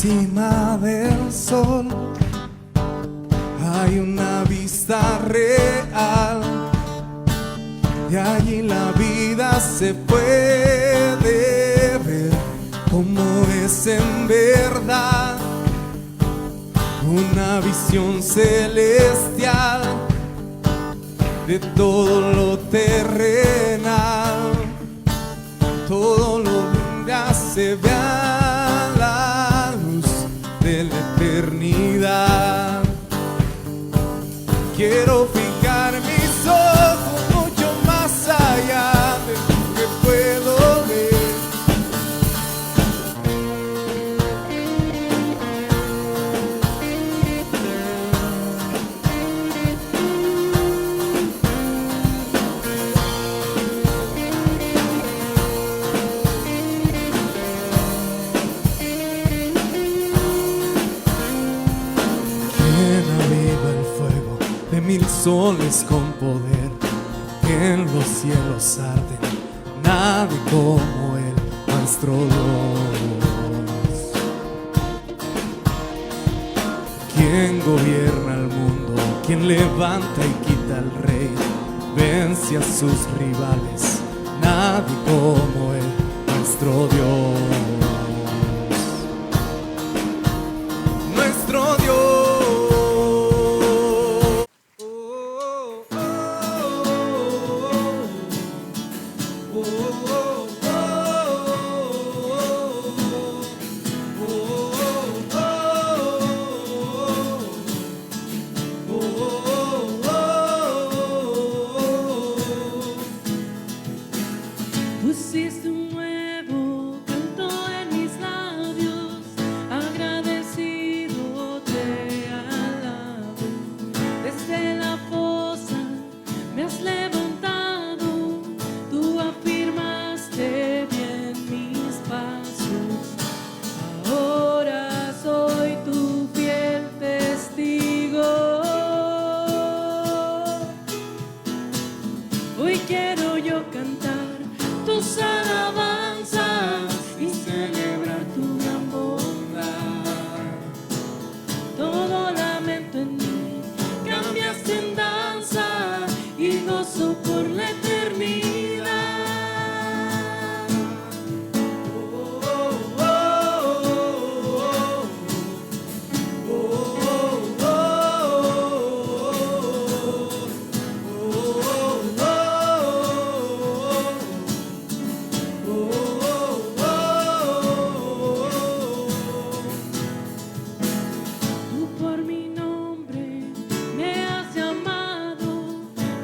encima del sol hay una vista real, y allí la vida se puede ver como es en verdad. Una visión celestial de todo lo terrenal, todo lo brinda se ve a la luz de la eternidad. Quiero fijar mis ojos mucho más allá de lo que puedo ver. Mil soles con poder que en los cielos arden, nadie como Él, nuestro Dios. Quien gobierna el mundo, quien levanta y quita al rey, vence a sus rivales, nadie como Él, nuestro Dios. Nuestro Dios. Pusiste un nuevo canto en mis labios, agradecido te alabo. Desde la fosa me has levantado, tú afirmaste bien mis pasos. Ahora soy tu fiel testigo. Hoy quiero yo cantar tus alabanzas y celebrar tu gran bondad. Todo lamento en mí cambiaste en danza y gozo por la eternidad. Tú por mi nombre me has llamado,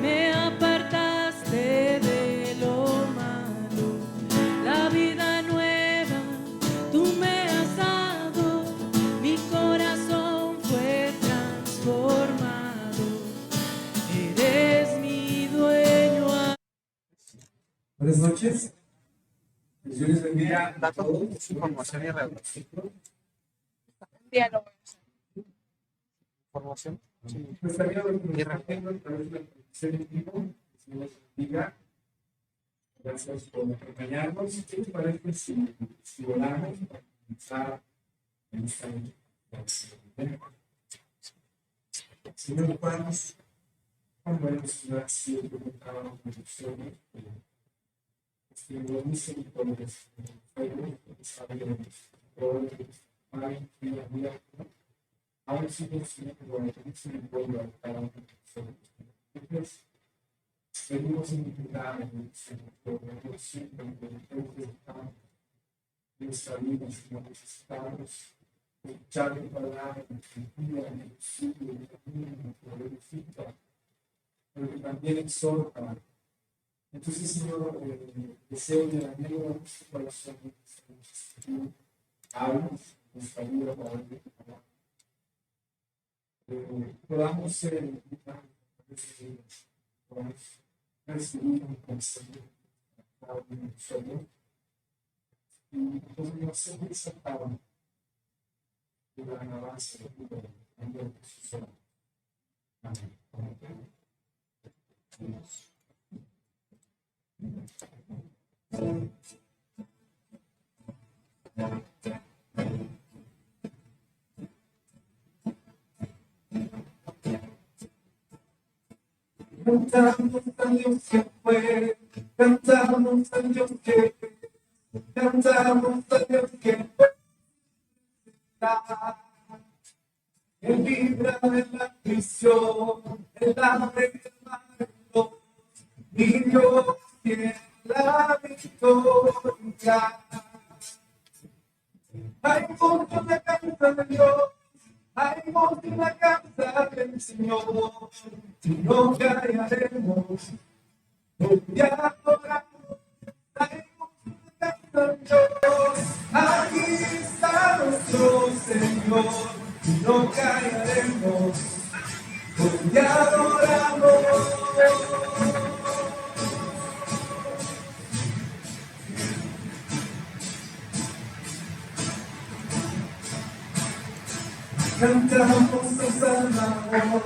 me apartaste de lo malo. La vida nueva tú me has dado, mi corazón fue transformado. Eres mi dueño. Buenas noches. Yo les bendiga a todos. Información y redacción. Diálogo. Información. Pues también lo que nos haciendo a través de la producción en vivo. Que Dios les bendiga. Gracias por acompañarnos. ¿Qué les parece si oramos para comenzar en esta noche? Señor Juan, cuán bueno Señor ha sido tu trabajo con nosotros. Señor, misericordia, Señor, fuego, sabemos, todo Padre, vida abierta. Ahora sí, Señor, por la misericordia de cada uno de nosotros. Entonces, venimos en intimidad, Señor, por la Dios siempre, por el tiempo de nuestra vida, Señor, necesitamos escuchar tu palabra, que guía, que nos sigue, que camina, que glorifica, pero que también exhorta. Entonces, Señor, deseo de la anhelo de nuestro corazón, Señor, hablas, nuestra vida para vivir tu palabra. Podamos ser podamos recibir un consejo para cada uno de nosotros y podemos ser desatados de la alabanza de tu nombre de Jesús. Amén. Cantamos al Dios que fue, cantamos al Dios que cantamos al Dios que está. Él libra de la prisión, el hambre y el mareo, y Dios tiene la victoria. Hay voz en la casa de Dios, hay voz en la casa del Señor, y no callaremos, porque adoramos. Hay voz en la casa de Dios, aquí está nuestro Señor, y no callaremos, porque adoramos. Cantamos al Salvador,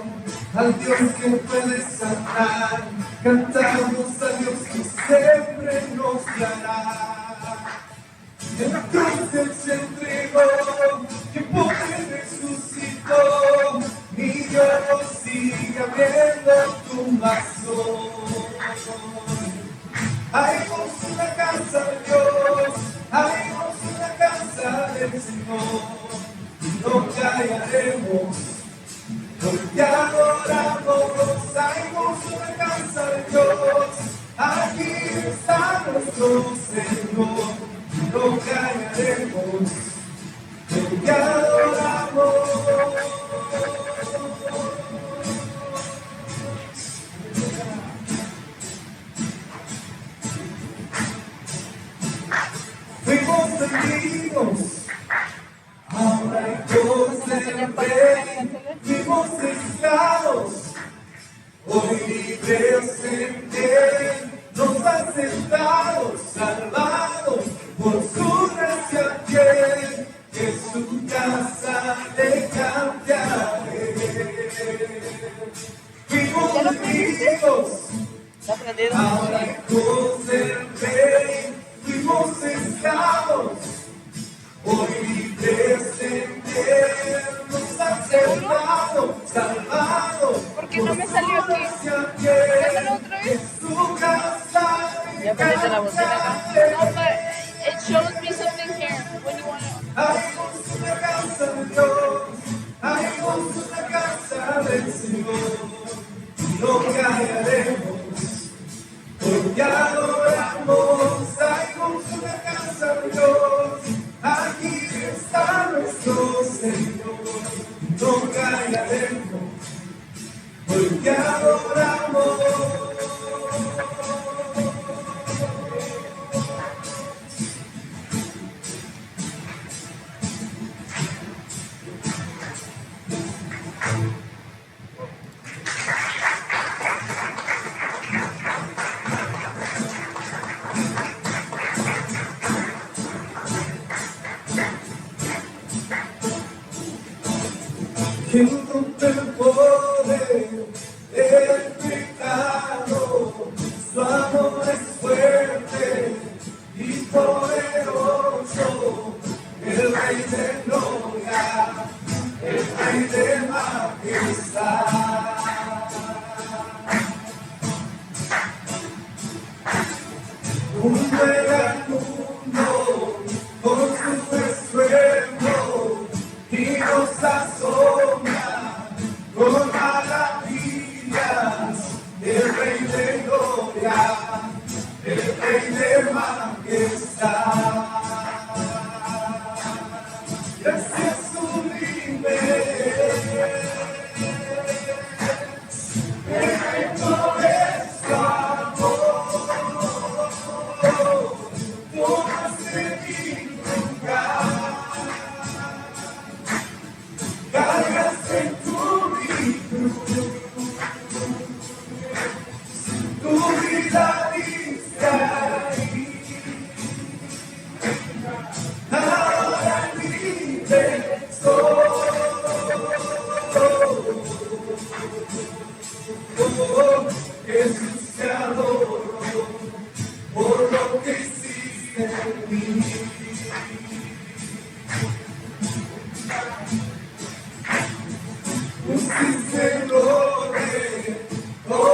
al Dios que puede sanar. Cantamos al Dios que siempre nos guiará. En la cruz Él se entregó, que por Él resucitó. Mi Dios sigue abriendo tumbas hoy. Hay voz en la casa de Dios, hay voz en la casa del Señor. No callaremos, porque adoramos. Hay voz en la casa de Dios, aquí está nuestro Señor. No callaremos, porque adoramos. Fuimos enemigos, ahora hay cosas en fe, fuimos esclavos, hoy libres en Él, nos ha sentado, salvados, por su gracia fiel, que su casa le cambiaré. Fuimos enemigos, ahora hay cosas en fe, fuimos esclavos, hoy libres en Él, nos ha salvado, salvado. ¿Por qué no me salió aquí? Pónmelo otra vez. Ya ponete la bocina acá. No, but it shows me something here when you want to. Hay voz en la casa de Dios, hay voz en la casa del Señor, no callaremos, porque adoramos. Hay voz en la casa de Dios, aquí está nuestro Señor, no callaremos, porque adoramos. Quien rompe el poder del pecado, su amor es fuerte y poderoso, el Rey de gloria, el Rey de majestad. Un al mundo con su estruendo y nos asombra con maravillas, el Rey de gloria, el Rey de majestad. Ese es sublime, perfecto es tu amor, tú has venido lugar. Cargas en tu vida diste ahí, ahora libre soy. Jesús te adoro por lo que hiciste en mí. Pusiste gloria, todo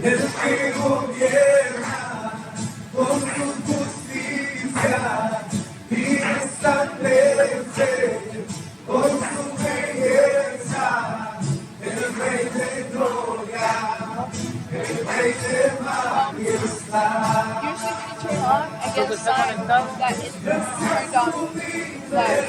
el que gobierna con su justicia y establece con su belleza, el Rey de gloria, el Rey de majestad. Usually when you turn on, I get a sign that it's turned on. That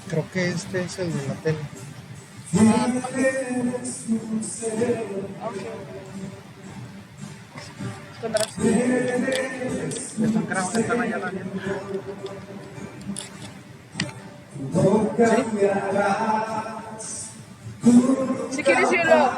Creo que este es el de la tele. Están grabando, están allá viendo. si quieres yo lo...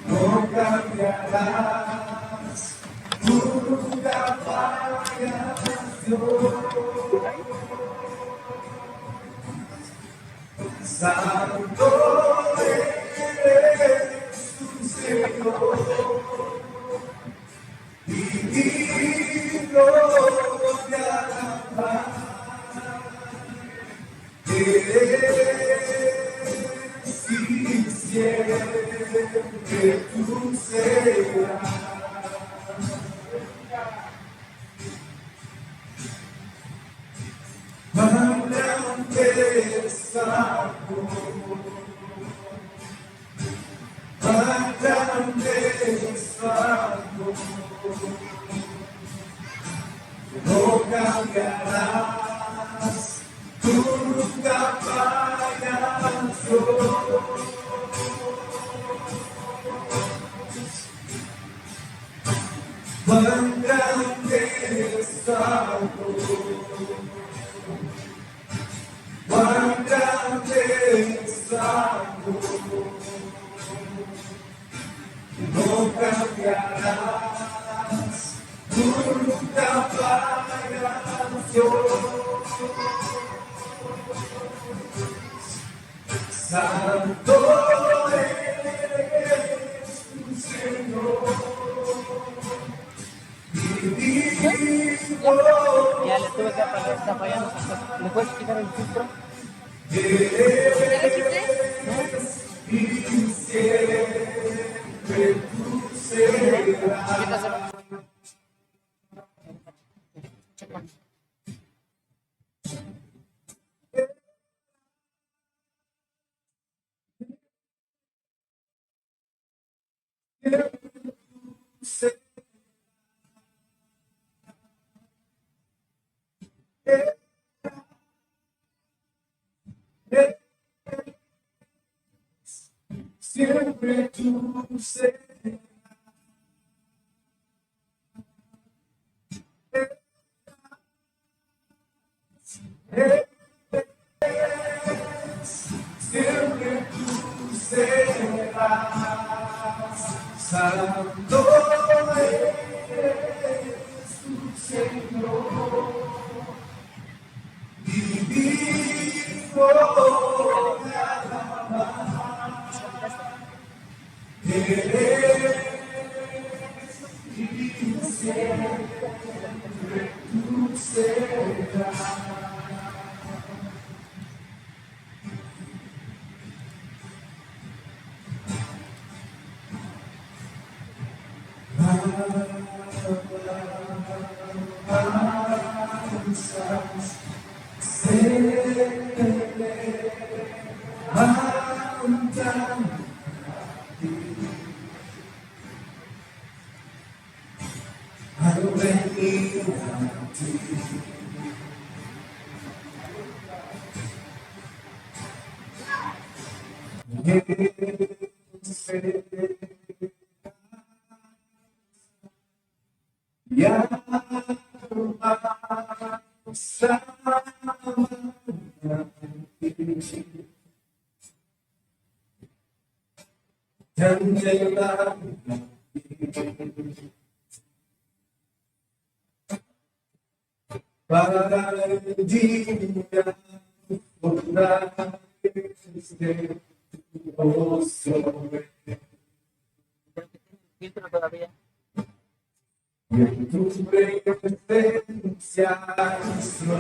No cambiarás, tú nunca fallas, Dios. Santo eres tu Señor, y digno de alabar. Eres y siempre tú serás. Más grande es algo, más grande es algo, no cambiarás, tú nunca fallas, Dios. Más grande es algo, más grande es algo, no cambiarás, tú nunca fallas, Dios. Santo eres tu Señor, y digno. Ya le tuve que apagar, está fallando esa cosa. ¿Le puedes quitar el filtro? ¿Ya lo quité? Eres Siempre tú serás. Siempre tú serás. Santo eres tu Señor. Divino de alabanza. Eres y siempre tú serás. Para el día podrá este rostro Filtro todavía. y en tu presencia nuestro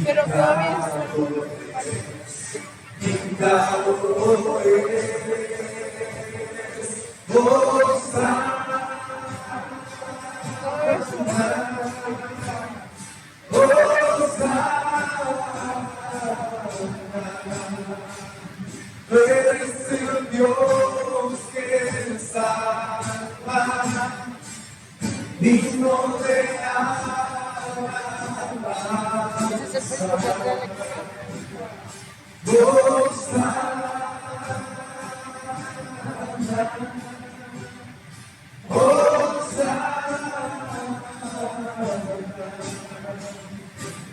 Pero todavía quitado eres, eres el Dios que salva, digno de ese es el Facebook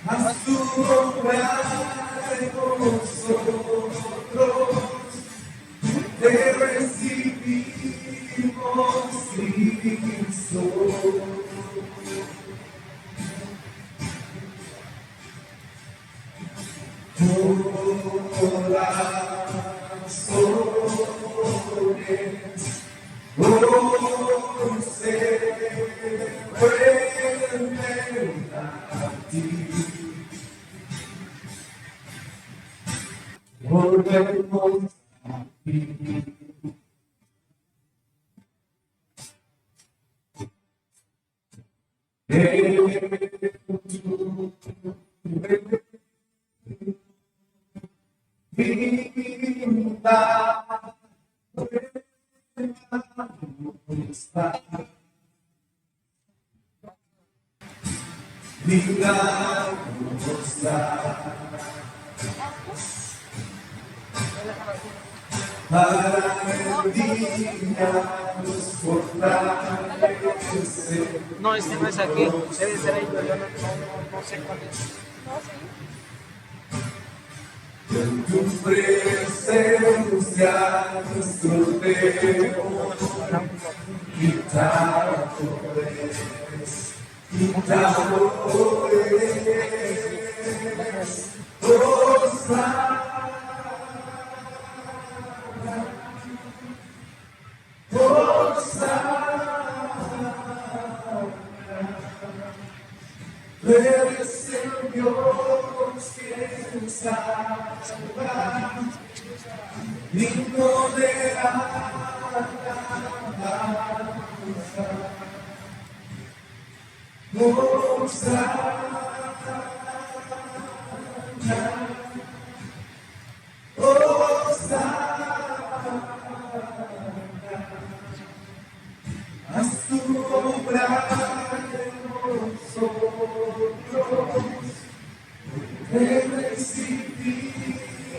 haz tu obra en nosotros, te recibimos, Cristo. Corazones, hoy se vuelven a ti. Volvemos a ti. No, este no es aquí. Debe ser ahí, pero yo no sé cuál es. En tu presencia nuestro Dios, quitado es, eres el Dios que salva, digno de alabanza.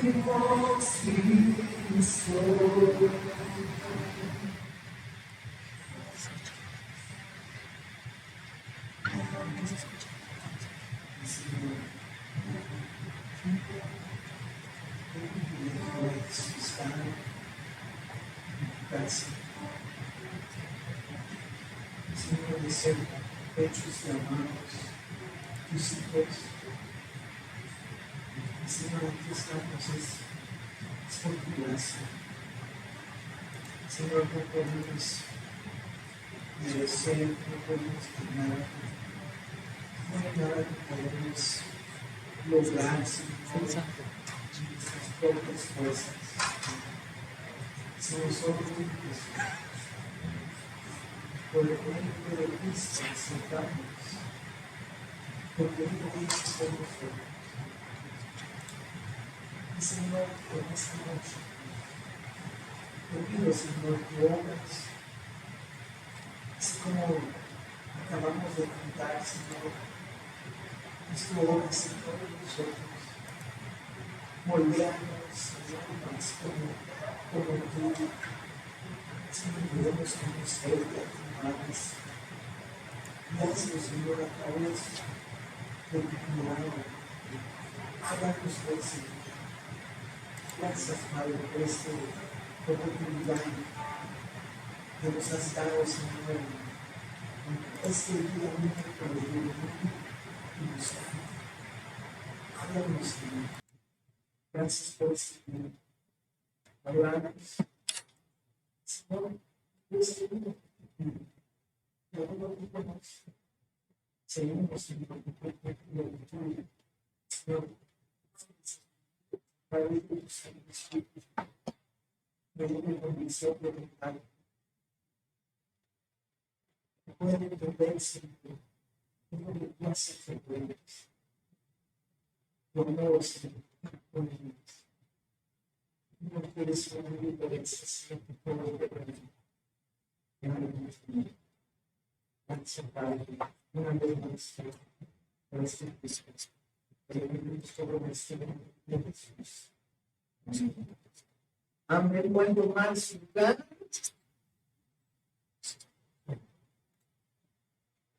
Señor, de ser hechos y amados, tus hijos. Señor, aquí estamos, es por tu gracia. Señor, no podemos merecer, no podemos ganar, no hay nada que podemos lograr, Señor, nuestras propias fuerzas. Señor, solo tú, por el nombre de Cristo, aceptamos, porque tú Cristo somos nosotros. Y Señor, en esta noche, te pido, Señor, que obras, así como acabamos de cantar, Señor, es tu obra, Señor, en nosotros. Moldearnos, Señor, más como tú. Señor, podemos conocerte, amarnos. Y hazlo, Señor, a través de tu palabra. Háganos ver, Señor. Gracias, Padre, por esta oportunidad que nos has dado, Señor, en este día miércoles de Dios. Háblanos, Señor. Gracias por este día. Háblanos. Señor, este día, que ahora vivimos, seguimos, Señor, Señor, Padre de tus Espíritu, de una condición de verdad, que pueden entender, Señor, cómo le place que puedes, por no, Señor, por Dios. No quieres una diferencia, Señor, que puedo ver. Gracias, Padre, una vez más, Señor, por este Jesús, que vivimos todo nuestro de Jesús. Amén. Cuando más lugar.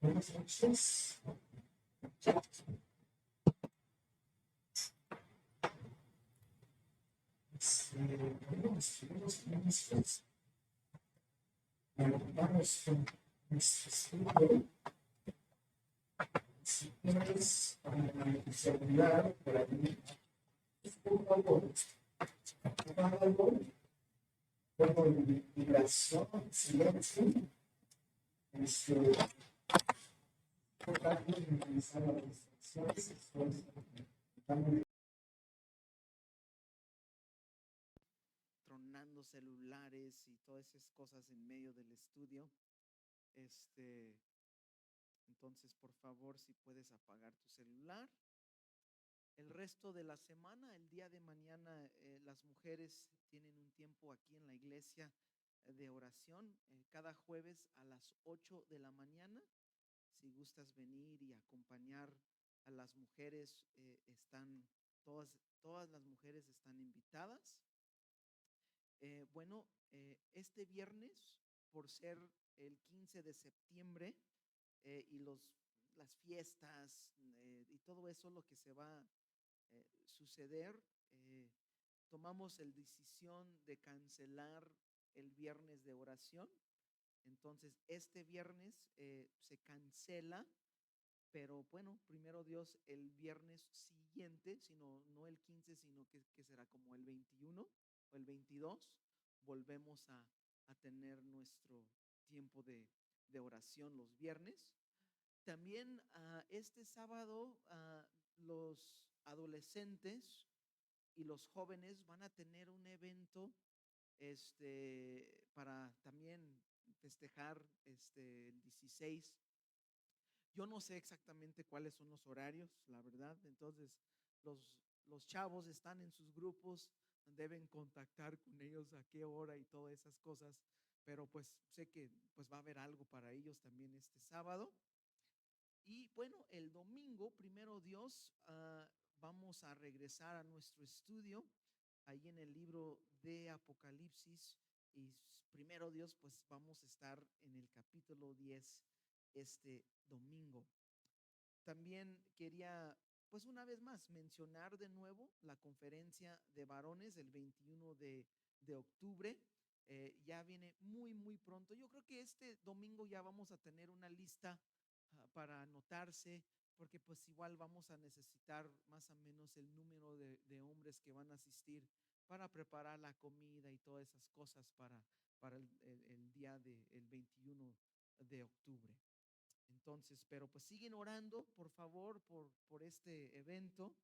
Buenas noches. Vamos con nuestro estudio. Si tienes el celular para mí, por favor, apágalo, pongo en vibración, silencio. Tratar de minimizar las distracciones, Tronando celulares y todas esas cosas en medio del estudio. Entonces, por favor, si puedes apagar tu celular. El resto de la semana, el día de mañana, las mujeres tienen un tiempo aquí en la iglesia de oración, cada jueves a las 8 de la mañana. Si gustas venir y acompañar a las mujeres, todas las mujeres están invitadas. Este viernes, por ser el 15 de septiembre y las fiestas y todo eso, lo que se va suceder, tomamos la decisión de cancelar el viernes de oración. Entonces, este viernes se cancela, pero bueno, primero Dios, el viernes siguiente, no el 15, sino que será como el 21 o el 22, volvemos a tener nuestro tiempo de oración los viernes. También este sábado los adolescentes y los jóvenes van a tener un evento para también festejar el 16. Yo no sé exactamente cuáles son los horarios, la verdad. Entonces, los chavos están en sus grupos, deben contactar con ellos a qué hora y todas esas cosas. Pero pues sé que pues va a haber algo para ellos también este sábado. Y bueno, el domingo, primero Dios, vamos a regresar a nuestro estudio ahí en el libro de Apocalipsis y primero Dios, pues vamos a estar en el capítulo 10 este domingo. También quería, pues una vez más, mencionar de nuevo la conferencia de varones el 21 de octubre. Ya viene muy, muy pronto. Yo creo que este domingo ya vamos a tener una lista para anotarse, porque pues igual vamos a necesitar más o menos el número de hombres que van a asistir para preparar la comida y todas esas cosas para el día del 21 de octubre. Entonces, pero pues siguen orando, por favor, por este evento,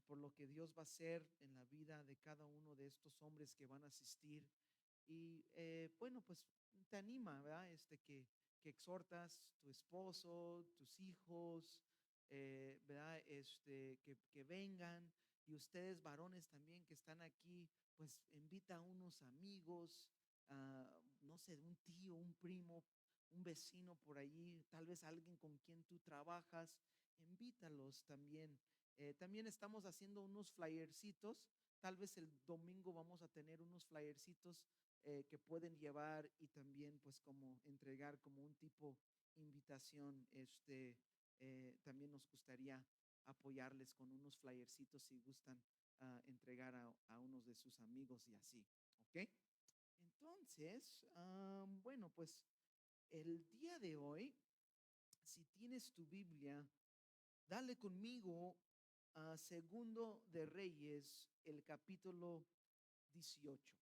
por lo que Dios va a hacer en la vida de cada uno de estos hombres que van a asistir. Y bueno, pues te anima, ¿verdad? Que exhortas tu esposo, tus hijos, ¿verdad? Que vengan. Y ustedes, varones también que están aquí, pues invita a unos amigos, no sé, un tío, un primo, un vecino por allí, tal vez alguien con quien tú trabajas, invítalos también. También estamos haciendo unos flyercitos, tal vez el domingo vamos a tener unos flyercitos que pueden llevar y también pues como entregar como un tipo invitación. También nos gustaría apoyarles con unos flyercitos si gustan entregar a unos de sus amigos y así, ¿ok? Entonces, bueno, pues el día de hoy, si tienes tu Biblia, dale conmigo a Segundo de Reyes, el capítulo 18.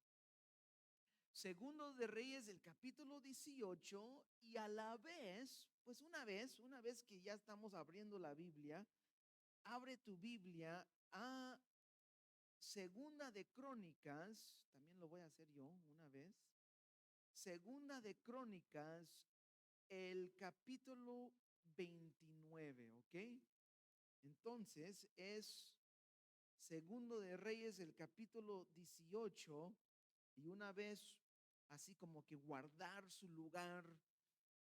Segundo de Reyes, el capítulo 18, y a la vez, pues una vez que ya estamos abriendo la Biblia, abre tu Biblia a Segunda de Crónicas, también lo voy a hacer yo una vez. Segunda de Crónicas, el capítulo 29, ¿ok? Entonces es Segundo de Reyes, el capítulo 18, y una vez así como que guardar su lugar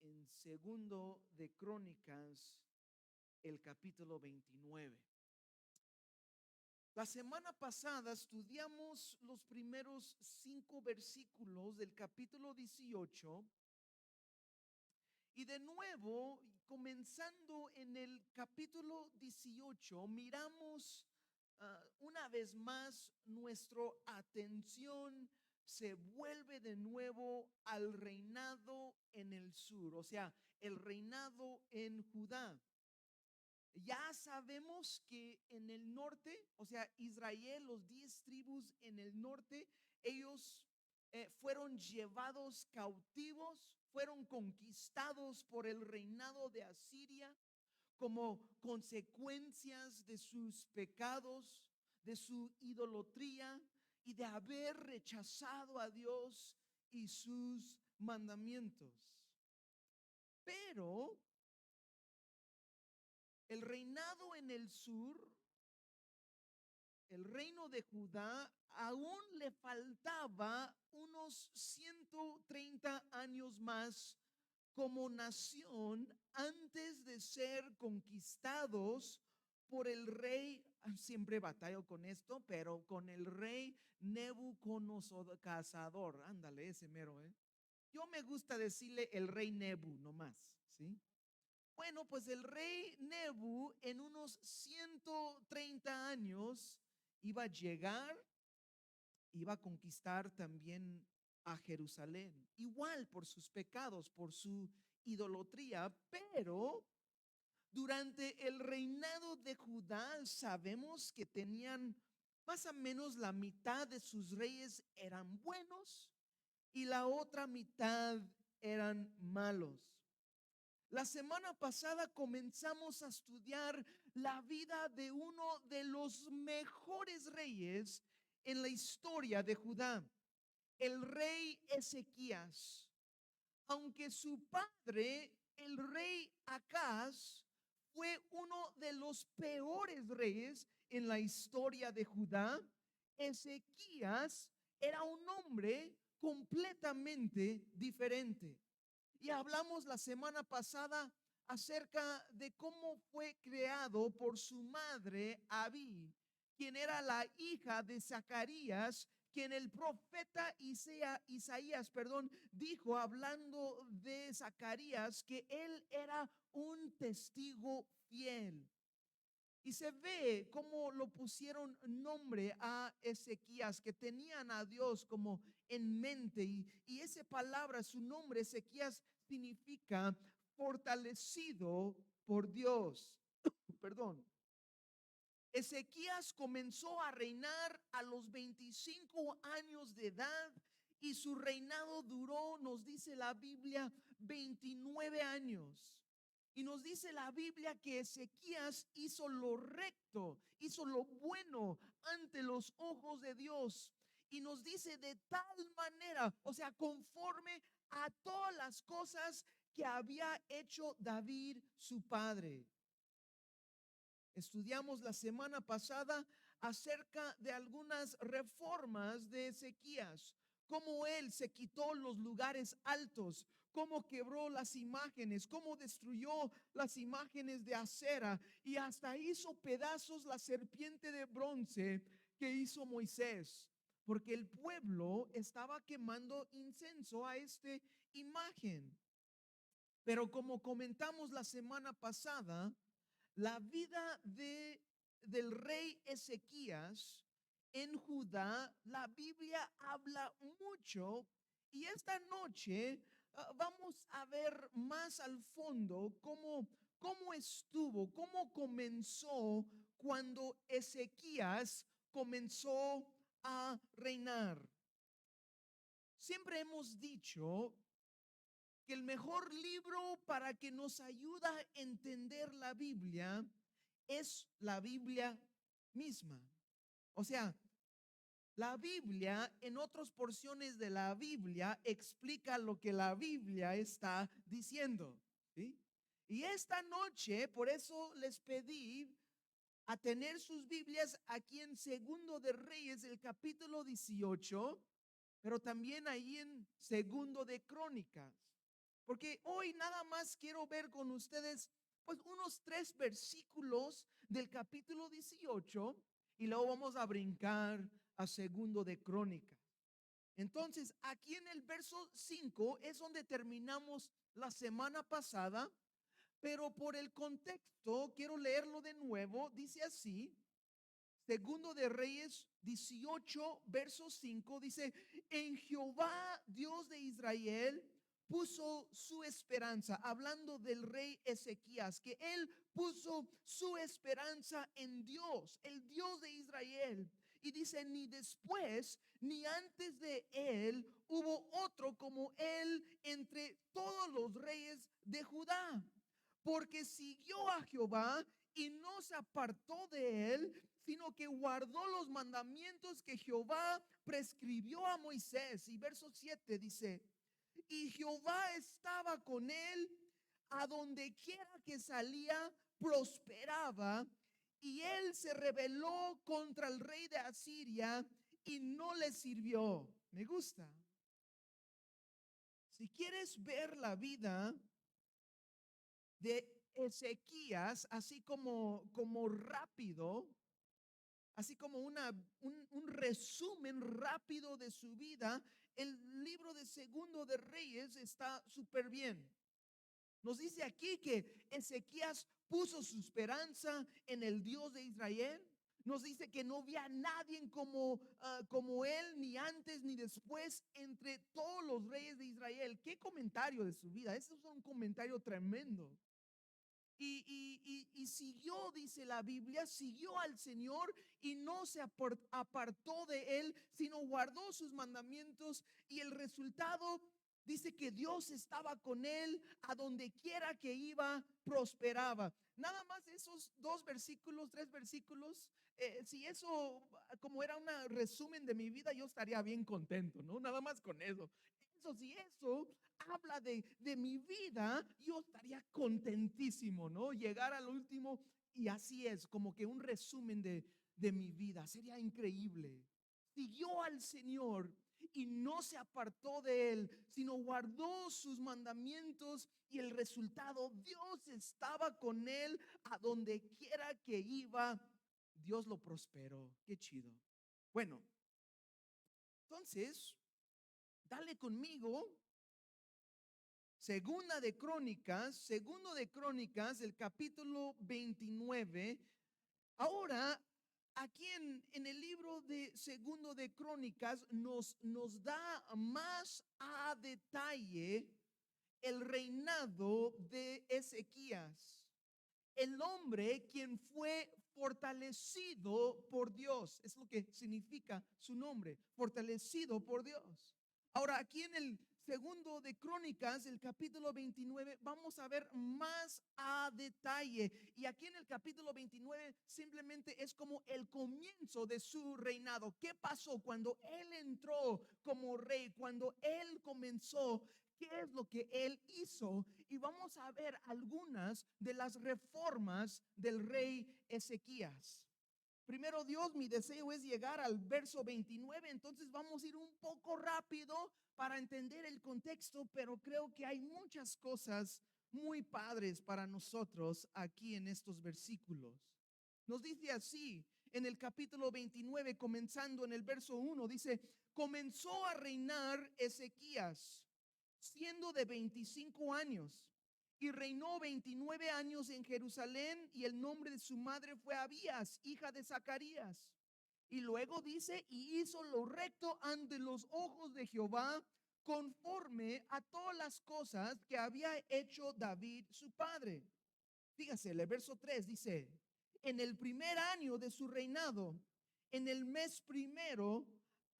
en Segundo de Crónicas, el capítulo 29. La semana pasada estudiamos los primeros 5 versículos del capítulo 18. Y de nuevo, comenzando en el capítulo 18, miramos una vez más nuestra atención se vuelve de nuevo al reinado en el sur, o sea, el reinado en Judá. Ya sabemos que en el norte, o sea, Israel, los 10 tribus en el norte, ellos fueron llevados cautivos, fueron conquistados por el reinado de Asiria como consecuencias de sus pecados, de su idolatría y de haber rechazado a Dios y sus mandamientos. Pero el reinado en el sur, el reino de Judá, aún le faltaba unos 130 años más como nación antes de ser conquistados por el rey. Siempre batallo con esto, pero con el rey Nebuchadnezzar. Ándale, ese mero, ¿eh? Yo me gusta decirle el rey Nebu nomás, ¿sí? Bueno, pues el rey Nebu en unos 130 años iba a llegar, iba a conquistar también a Jerusalén, igual por sus pecados, por su idolatría, pero durante el reinado de Judá sabemos que tenían más o menos la mitad de sus reyes eran buenos y la otra mitad eran malos. La semana pasada comenzamos a estudiar la vida de uno de los mejores reyes en la historia de Judá, el rey Ezequías. Aunque su padre, el rey Acaz, fue uno de los peores reyes en la historia de Judá, Ezequías era un hombre completamente diferente. Y hablamos la semana pasada acerca de cómo fue creado por su madre Abí, quien era la hija de Zacarías, quien el profeta Isaías, dijo hablando de Zacarías que él era un testigo fiel. Y se ve cómo lo pusieron nombre a Ezequías, que tenían a Dios como en mente. Y esa palabra, su nombre, Ezequías, significa fortalecido por Dios. Perdón. Ezequías comenzó a reinar a los 25 años de edad y su reinado duró, nos dice la Biblia, 29 años. Y nos dice la Biblia que Ezequías hizo lo recto, hizo lo bueno ante los ojos de Dios. Y nos dice de tal manera, o sea, conforme a todas las cosas que había hecho David su padre. Estudiamos la semana pasada acerca de algunas reformas de Ezequías, cómo él se quitó los lugares altos, cómo quebró las imágenes, cómo destruyó las imágenes de acera y hasta hizo pedazos la serpiente de bronce que hizo Moisés, porque el pueblo estaba quemando incienso a esta imagen. Pero como comentamos la semana pasada, la vida del rey Ezequías en Judá, la Biblia habla mucho y esta noche vamos a ver más al fondo cómo estuvo, cómo comenzó cuando Ezequías comenzó a reinar. Siempre hemos dicho que el mejor libro para que nos ayuda a entender la Biblia es la Biblia misma. O sea, la Biblia, en otras porciones de la Biblia, explica lo que la Biblia está diciendo, ¿sí? Y esta noche, por eso les pedí a tener sus Biblias aquí en Segundo de Reyes, el capítulo 18, pero también ahí en Segundo de Crónicas. Porque hoy nada más quiero ver con ustedes pues unos 3 versículos del capítulo 18 y luego vamos a brincar a Segundo de Crónicas. Entonces, aquí en el verso 5 es donde terminamos la semana pasada, pero por el contexto quiero leerlo de nuevo. Dice así, Segundo de Reyes 18, verso 5, dice: en Jehová, Dios de Israel, puso su esperanza, hablando del rey Ezequías, que él puso su esperanza en Dios, el Dios de Israel. Y dice, ni después ni antes de él hubo otro como él entre todos los reyes de Judá, porque siguió a Jehová y no se apartó de él, sino que guardó los mandamientos que Jehová prescribió a Moisés. Y verso 7 dice: y Jehová estaba con él, a donde quiera que salía, prosperaba, y él se rebeló contra el rey de Asiria y no le sirvió. Me gusta. Si quieres ver la vida de Ezequías, así como rápido, así como un resumen rápido de su vida, el libro de Segundo de Reyes está súper bien. Nos dice aquí que Ezequías puso su esperanza en el Dios de Israel. Nos dice que no había nadie como él, ni antes ni después, entre todos los reyes de Israel. ¿Qué comentario de su vida? Ese es un comentario tremendo. Y siguió, dice la Biblia, siguió al Señor y no se apartó de él, sino guardó sus mandamientos, y el resultado dice que Dios estaba con él, a donde quiera que iba, prosperaba. Nada más esos 2 versículos, 3 versículos, si eso como era un resumen de mi vida, yo estaría bien contento, ¿no? Nada más con eso. Si eso habla de mi vida, yo estaría contentísimo, ¿no? Llegar al último, y así es, como que un resumen de mi vida, sería increíble. Siguió al Señor y no se apartó de él, sino guardó sus mandamientos, y el resultado, Dios estaba con él a donde quiera que iba, Dios lo prosperó. Qué chido. Bueno, entonces, dale conmigo. Segundo de Crónicas, el capítulo 29. Ahora, aquí en el libro de Segundo de Crónicas nos da más a detalle el reinado de Ezequías, el hombre quien fue fortalecido por Dios. Es lo que significa su nombre, fortalecido por Dios. Ahora, aquí en el Segundo de Crónicas, el capítulo 29, vamos a ver más a detalle. Y aquí en el capítulo 29 simplemente es como el comienzo de su reinado. ¿Qué pasó cuando él entró como rey? Cuando él comenzó, ¿qué es lo que él hizo? Y vamos a ver algunas de las reformas del rey Ezequías. Primero Dios, mi deseo es llegar al verso 29, entonces vamos a ir un poco rápido para entender el contexto, pero creo que hay muchas cosas muy padres para nosotros aquí en estos versículos. Nos dice así en el capítulo 29, comenzando en el verso 1, dice: comenzó a reinar Ezequías siendo de 25 años y reinó 29 años en Jerusalén, y el nombre de su madre fue Abías, hija de Zacarías. Y luego dice: y hizo lo recto ante los ojos de Jehová, conforme a todas las cosas que había hecho David su padre. Fíjase, el verso 3 dice: en el primer año de su reinado, en el mes primero,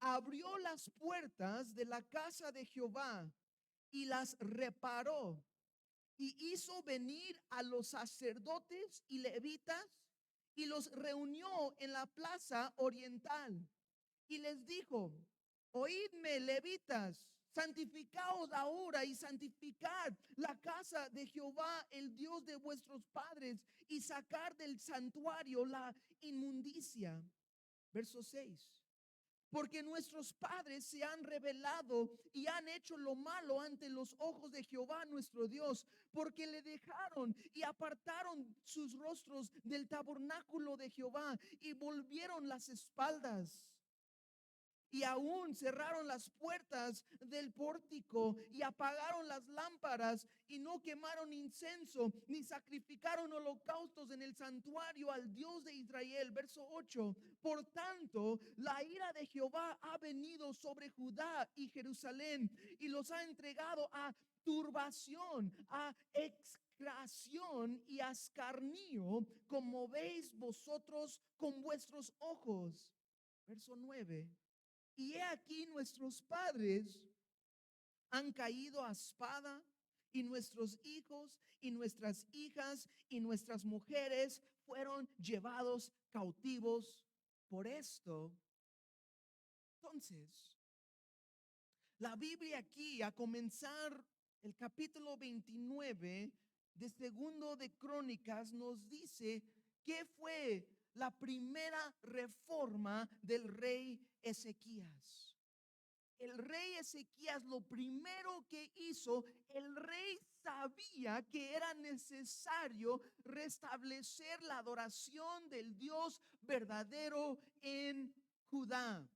abrió las puertas de la casa de Jehová y las reparó, y hizo venir a los sacerdotes y levitas y los reunió en la plaza oriental y les dijo: oídme, levitas, santificaos ahora y santificad la casa de Jehová, el Dios de vuestros padres, y sacar del santuario la inmundicia. Verso 6: porque nuestros padres se han rebelado y han hecho lo malo ante los ojos de Jehová nuestro Dios, porque le dejaron y apartaron sus rostros del tabernáculo de Jehová y volvieron las espaldas. Y aún cerraron las puertas del pórtico y apagaron las lámparas y no quemaron incienso ni sacrificaron holocaustos en el santuario al Dios de Israel. Verso 8: por tanto, la ira de Jehová ha venido sobre Judá y Jerusalén y los ha entregado a turbación, a execración y a escarnio, como veis vosotros con vuestros ojos. Verso 9: y he aquí nuestros padres han caído a espada, y nuestros hijos y nuestras hijas y nuestras mujeres fueron llevados cautivos por esto. Entonces, la Biblia aquí, a comenzar el capítulo 29 de Segundo de Crónicas, nos dice qué fue la primera reforma del rey Ezequías. El rey Ezequías, lo primero que hizo, el rey sabía que era necesario restablecer la adoración del Dios verdadero en Judá.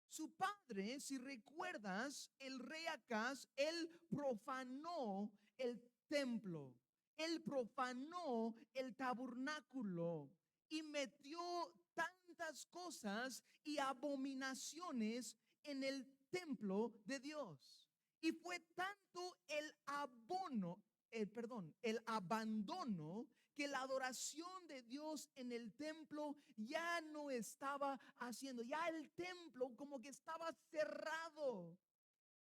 Su padre, si recuerdas, el rey Acaz, él profanó el templo, él profanó el tabernáculo y metió tantas cosas y abominaciones en el templo de Dios. Y fue tanto el abandono, que la adoración de Dios en el templo ya no estaba haciendo, ya el templo como que estaba cerrado.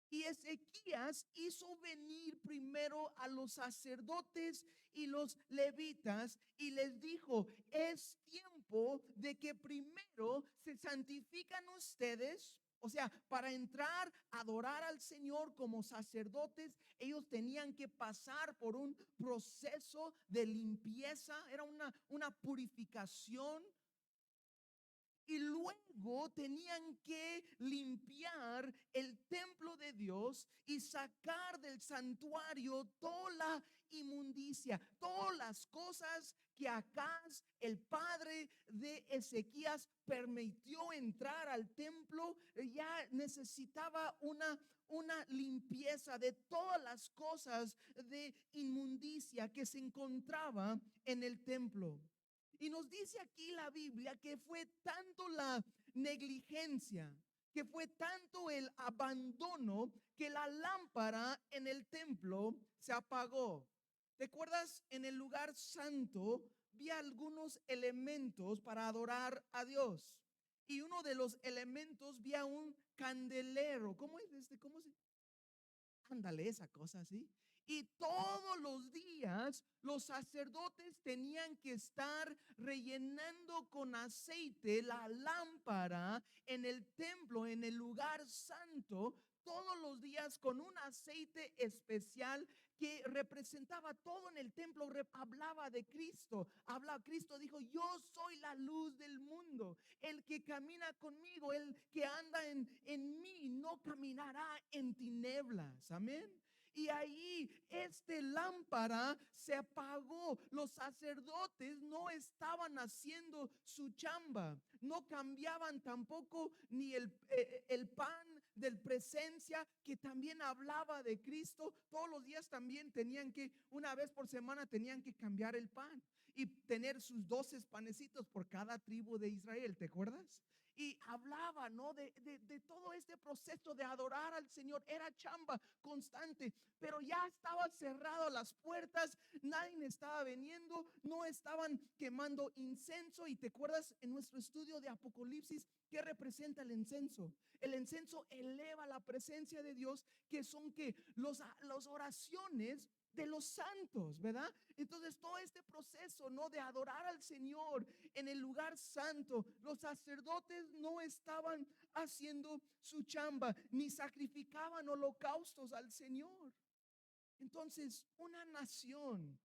Y Ezequías hizo venir primero a los sacerdotes y los levitas y les dijo: es tiempo de que primero se santifican ustedes. O sea, para entrar a adorar al Señor como sacerdotes, ellos tenían que pasar por un proceso de limpieza, era una purificación. y luego tenían que limpiar el templo de Dios y sacar del santuario toda la inmundicia, todas las cosas que Acaz, el padre de Ezequías, permitió entrar al templo. Ya necesitaba una limpieza de todas las cosas de inmundicia que se encontraba en el templo. Y nos dice aquí la Biblia que fue tanto la negligencia, que fue tanto el abandono, que la lámpara en el templo se apagó. ¿Te acuerdas? En el lugar santo había algunos elementos para adorar a Dios. Y uno de los elementos había un candelero. ¿Cómo es este? ¿Cómo se? Ándale, esa cosa así. Y todos los días los sacerdotes tenían que estar rellenando con aceite la lámpara en el templo, en el lugar santo, todos los días con un aceite especial que representaba todo en el templo. Hablaba de Cristo. Cristo dijo: yo soy la luz del mundo. El que camina conmigo, el que anda en mí, no caminará en tinieblas. Amén. Y ahí lámpara se apagó. Los sacerdotes no estaban haciendo su chamba. No cambiaban tampoco ni el pan del presencia, que también hablaba de Cristo. Todos los días también tenían que, una vez por semana, tenían que cambiar el pan y tener sus 12 panecitos por cada tribu de Israel. ¿Te acuerdas? Y hablaba, ¿no? De todo este proceso de adorar al Señor. Era chamba constante, pero ya estaban cerradas las puertas, nadie estaba viniendo, no estaban quemando incienso. Y te acuerdas en nuestro estudio de Apocalipsis, ¿qué representa el incienso? El incienso eleva la presencia de Dios, que son que las oraciones de los santos, ¿verdad? Entonces todo este proceso, ¿no? De adorar al Señor en el lugar santo, los sacerdotes no estaban haciendo su chamba, ni sacrificaban holocaustos al Señor. Entonces una nación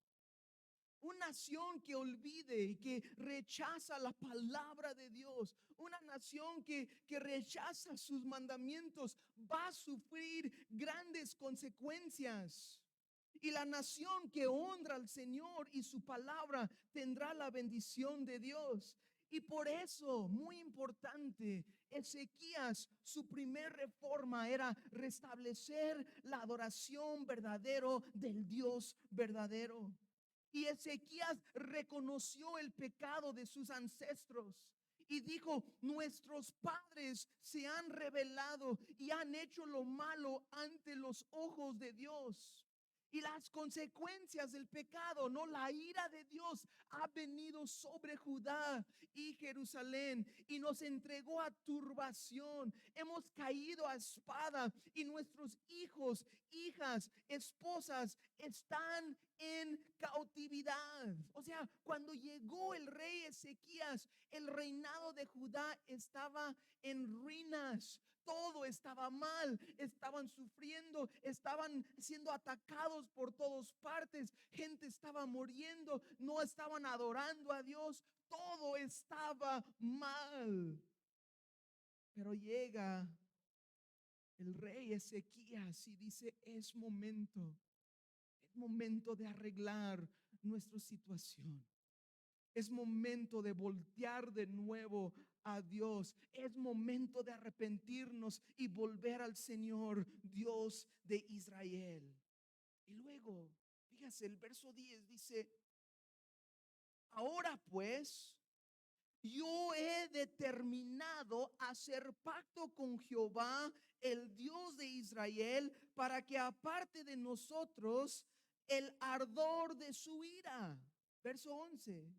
que olvide y que rechaza la palabra de Dios, una nación que rechaza sus mandamientos, va a sufrir grandes consecuencias. Y la nación que honra al Señor y su palabra tendrá la bendición de Dios. Y por eso, muy importante, Ezequías, su primer reforma era restablecer la adoración verdadero del Dios verdadero. Y Ezequías reconoció el pecado de sus ancestros y dijo: nuestros padres se han rebelado y han hecho lo malo ante los ojos de Dios. Y las consecuencias del pecado, no, la ira de Dios ha venido sobre Judá y Jerusalén y nos entregó a turbación. Hemos caído a espada y nuestros hijos, hijas, esposas están en cautividad. O sea, cuando llegó el rey Ezequías, el reinado de Judá estaba en ruinas. Todo estaba mal, estaban sufriendo, estaban siendo atacados por todas partes, gente estaba muriendo, no estaban adorando a Dios, todo estaba mal. Pero llega el rey Ezequías y dice: es momento de arreglar nuestra situación. Es momento de voltear de nuevo a Dios. Es momento de arrepentirnos y volver al Señor, Dios de Israel. Y luego, fíjate, el verso 10 dice: ahora pues, yo he determinado hacer pacto con Jehová, el Dios de Israel, para que aparte de nosotros el ardor de su ira. Verso 11.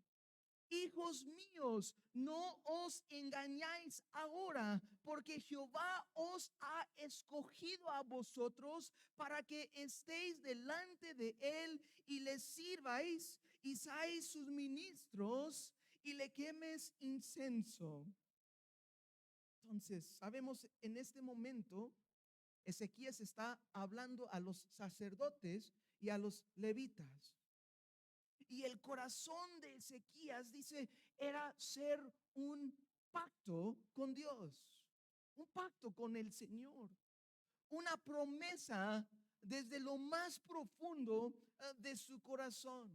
Hijos míos, no os engañáis ahora, porque Jehová os ha escogido a vosotros para que estéis delante de él y le sirváis y seáis sus ministros y le quemes incienso. Entonces, sabemos en este momento, Ezequías está hablando a los sacerdotes y a los levitas. Y el corazón de Ezequías, dice, era ser un pacto con Dios, un pacto con el Señor, una promesa desde lo más profundo de su corazón.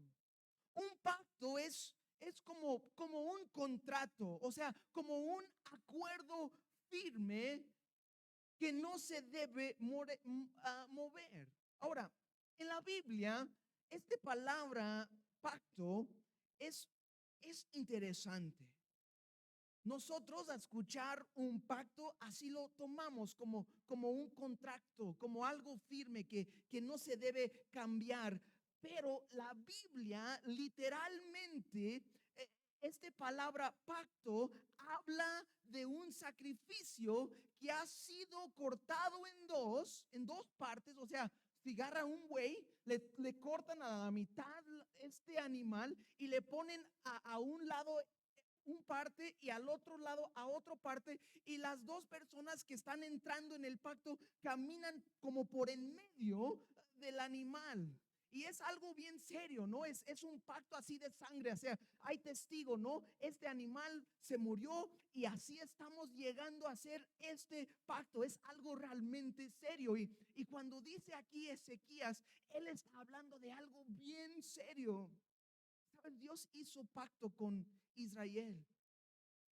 Un pacto es como un contrato, o sea, como un acuerdo firme que no se debe mover. Ahora, en la Biblia, esta palabra pacto es, es interesante. Nosotros a escuchar un pacto así lo tomamos como un contrato, como algo firme que no se debe cambiar. Pero la Biblia literalmente, esta palabra pacto habla de un sacrificio que ha sido cortado en dos partes. O sea, si agarra un buey, le cortan a la mitad este animal y le ponen a un lado un parte y al otro lado a otro parte, y las dos personas que están entrando en el pacto caminan como por en medio del animal. Y es algo bien serio, ¿no? Es un pacto así de sangre, o sea, hay testigo, ¿no? Este animal se murió y así estamos llegando a hacer este pacto. Es algo realmente serio. Y cuando dice aquí Ezequías, él está hablando de algo bien serio. ¿Sabes? Dios hizo pacto con Israel.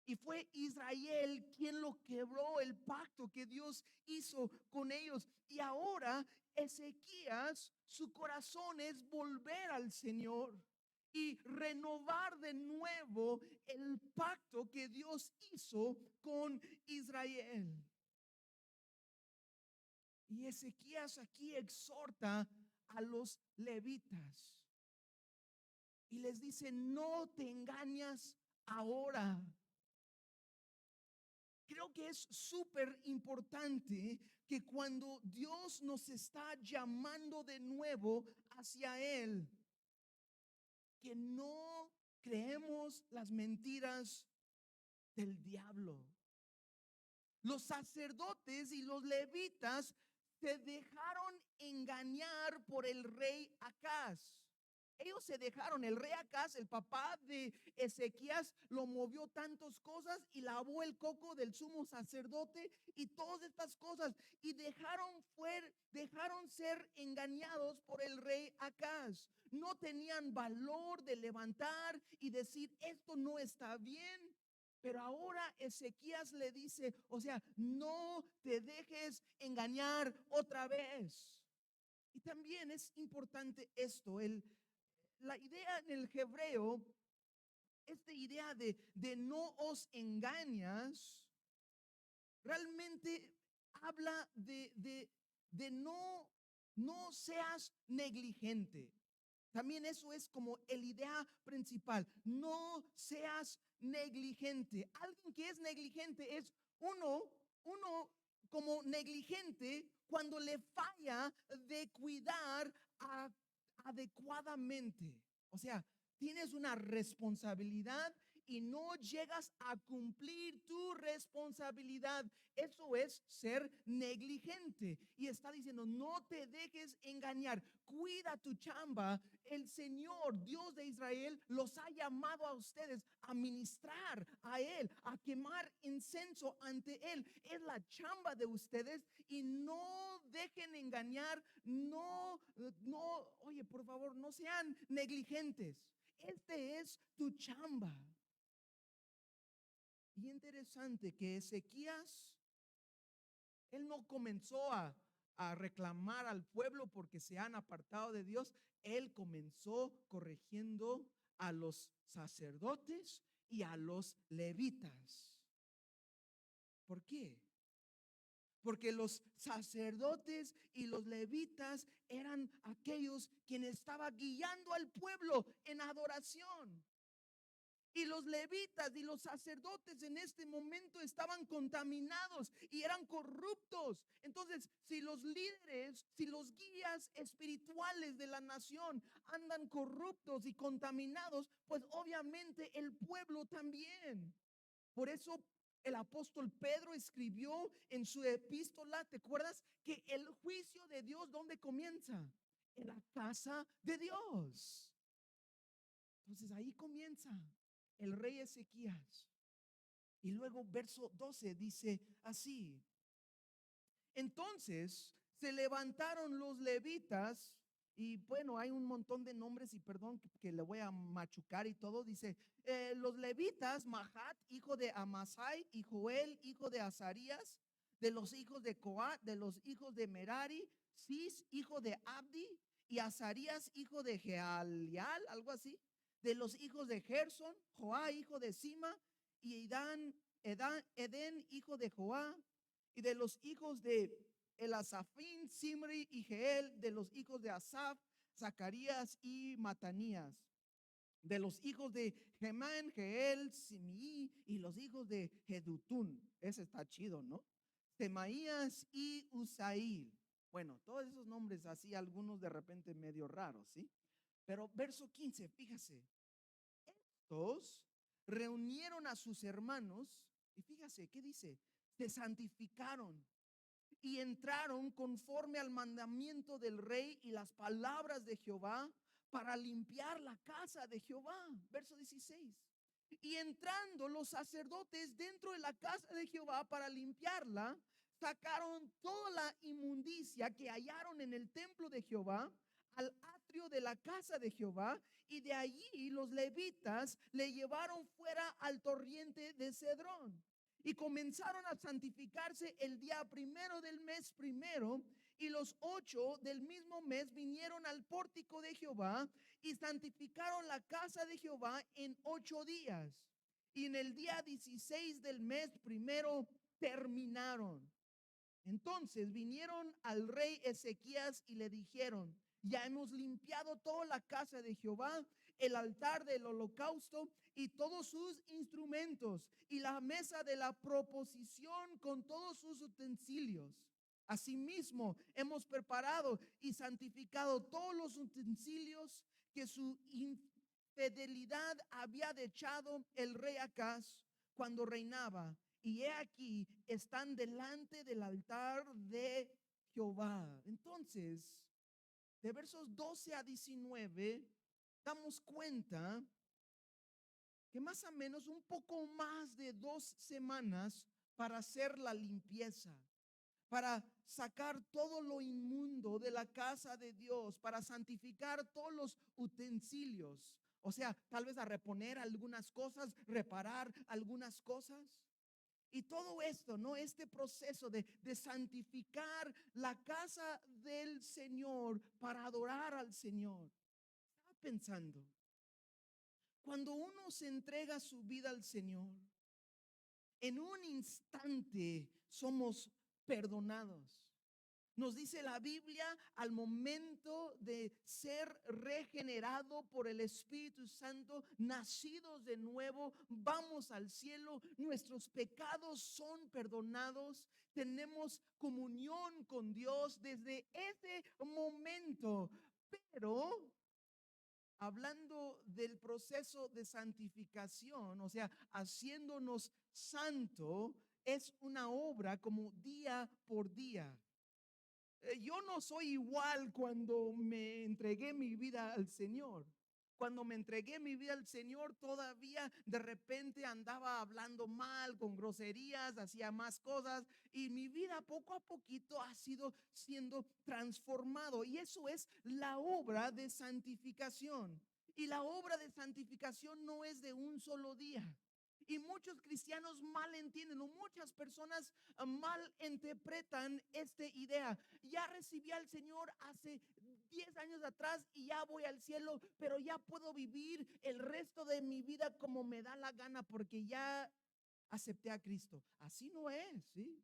Y fue Israel quien lo quebró, el pacto que Dios hizo con ellos. Y ahora Ezequías, su corazón es volver al Señor y renovar de nuevo el pacto que Dios hizo con Israel. Y Ezequías aquí exhorta a los levitas y les dice: no te engañas ahora. Creo que es súper importante que cuando Dios nos está llamando de nuevo hacia Él, que no creemos las mentiras del diablo. Los sacerdotes y los levitas se dejaron engañar por el rey Acaz. Ellos se dejaron, el rey Acaz, el papá de Ezequías, lo movió tantas cosas y lavó el coco del sumo sacerdote y todas estas cosas, y dejaron ser engañados por el rey Acaz. No tenían valor de levantar y decir: esto no está bien. Pero ahora Ezequías le dice, o sea, no te dejes engañar otra vez. Y también es importante esto, la idea en el hebreo, esta idea de no os engañas, realmente habla de no seas negligente. También eso es como el idea principal. No seas negligente. Alguien que es negligente es uno como negligente cuando le falla de cuidar adecuadamente. O sea, tienes una responsabilidad y no llegas a cumplir tu responsabilidad. Eso es ser negligente. Y está diciendo: no te dejes engañar, cuida tu chamba. El Señor, Dios de Israel, los ha llamado a ustedes a ministrar a Él, a quemar incenso ante Él. Es la chamba de ustedes y no dejen engañar. Oye, por favor, no sean negligentes. Este es tu chamba. Y interesante que Ezequías, él no comenzó a reclamar al pueblo porque se han apartado de Dios. Él comenzó corrigiendo a los sacerdotes y a los levitas. ¿Por qué? Porque los sacerdotes y los levitas eran aquellos quienes estaban guiando al pueblo en adoración. Y los levitas y los sacerdotes en este momento estaban contaminados y eran corruptos. Entonces, si los líderes, si los guías espirituales de la nación andan corruptos y contaminados, pues obviamente el pueblo también. Por eso el apóstol Pedro escribió en su epístola, ¿te acuerdas? Que el juicio de Dios, ¿dónde comienza? En la casa de Dios. Entonces ahí comienza el rey Ezequías. Y luego verso 12 dice así: entonces se levantaron los levitas, y bueno, hay un montón de nombres y perdón que le voy a machucar y todo. Dice, los levitas, Mahat, hijo de Amasai, y Joel, hijo de Azarías, de los hijos de Coat, de los hijos de Merari, Cis, hijo de Abdi, y Azarías, hijo de Jealial, algo así, de los hijos de Gerson, Joá, hijo de Sima, y Eden, hijo de Joá, y de los hijos de Elasafín, Simri y Geel, de los hijos de Asaf, Zacarías y Matanías, de los hijos de Gemán, Geel, Simí, y los hijos de Jedutún. Ese está chido, ¿no? Semaías y Usail. Bueno, todos esos nombres así, algunos de repente medio raros, ¿sí? Pero verso 15, fíjese, estos reunieron a sus hermanos y fíjese, ¿qué dice? Se santificaron y entraron conforme al mandamiento del rey y las palabras de Jehová para limpiar la casa de Jehová. Verso 16. Y entrando los sacerdotes dentro de la casa de Jehová para limpiarla, sacaron toda la inmundicia que hallaron en el templo de Jehová al atrio de la casa de Jehová, y de allí los levitas le llevaron fuera al torrente de Cedrón. Y comenzaron a santificarse el día primero del mes primero, y los 8 del mismo mes vinieron al pórtico de Jehová y santificaron la casa de Jehová en 8 días. Y en el día 16 del mes primero terminaron. Entonces vinieron al rey Ezequías y le dijeron: ya hemos limpiado toda la casa de Jehová, el altar del holocausto y todos sus instrumentos, y la mesa de la proposición con todos sus utensilios. Asimismo, hemos preparado y santificado todos los utensilios que su infidelidad había echado el rey Acaz cuando reinaba. Y he aquí, están delante del altar de Jehová. Entonces, de versos 12 a 19, damos cuenta que más o menos un poco más de 2 semanas para hacer la limpieza, para sacar todo lo inmundo de la casa de Dios, para santificar todos los utensilios. O sea, tal vez a reponer algunas cosas, reparar algunas cosas. Y todo esto, ¿no? Este proceso de santificar la casa del Señor para adorar al Señor. Estaba pensando, cuando uno se entrega su vida al Señor, en un instante somos perdonados. Nos dice la Biblia, al momento de ser regenerado por el Espíritu Santo, nacidos de nuevo, vamos al cielo, nuestros pecados son perdonados, tenemos comunión con Dios desde ese momento. Pero hablando del proceso de santificación, o sea, haciéndonos santo, es una obra como día por día. Yo no soy igual cuando me entregué mi vida al Señor. Cuando me entregué mi vida al Señor, todavía de repente andaba hablando mal, con groserías, hacía más cosas, y mi vida poco a poquito ha sido siendo transformado. Y eso es la obra de santificación. Y la obra de santificación no es de un solo día. Y muchos cristianos mal entienden, o muchas personas mal interpretan esta idea. Ya recibí al Señor hace 10 años atrás y ya voy al cielo, pero ya puedo vivir el resto de mi vida como me da la gana porque ya acepté a Cristo. Así no es, ¿sí?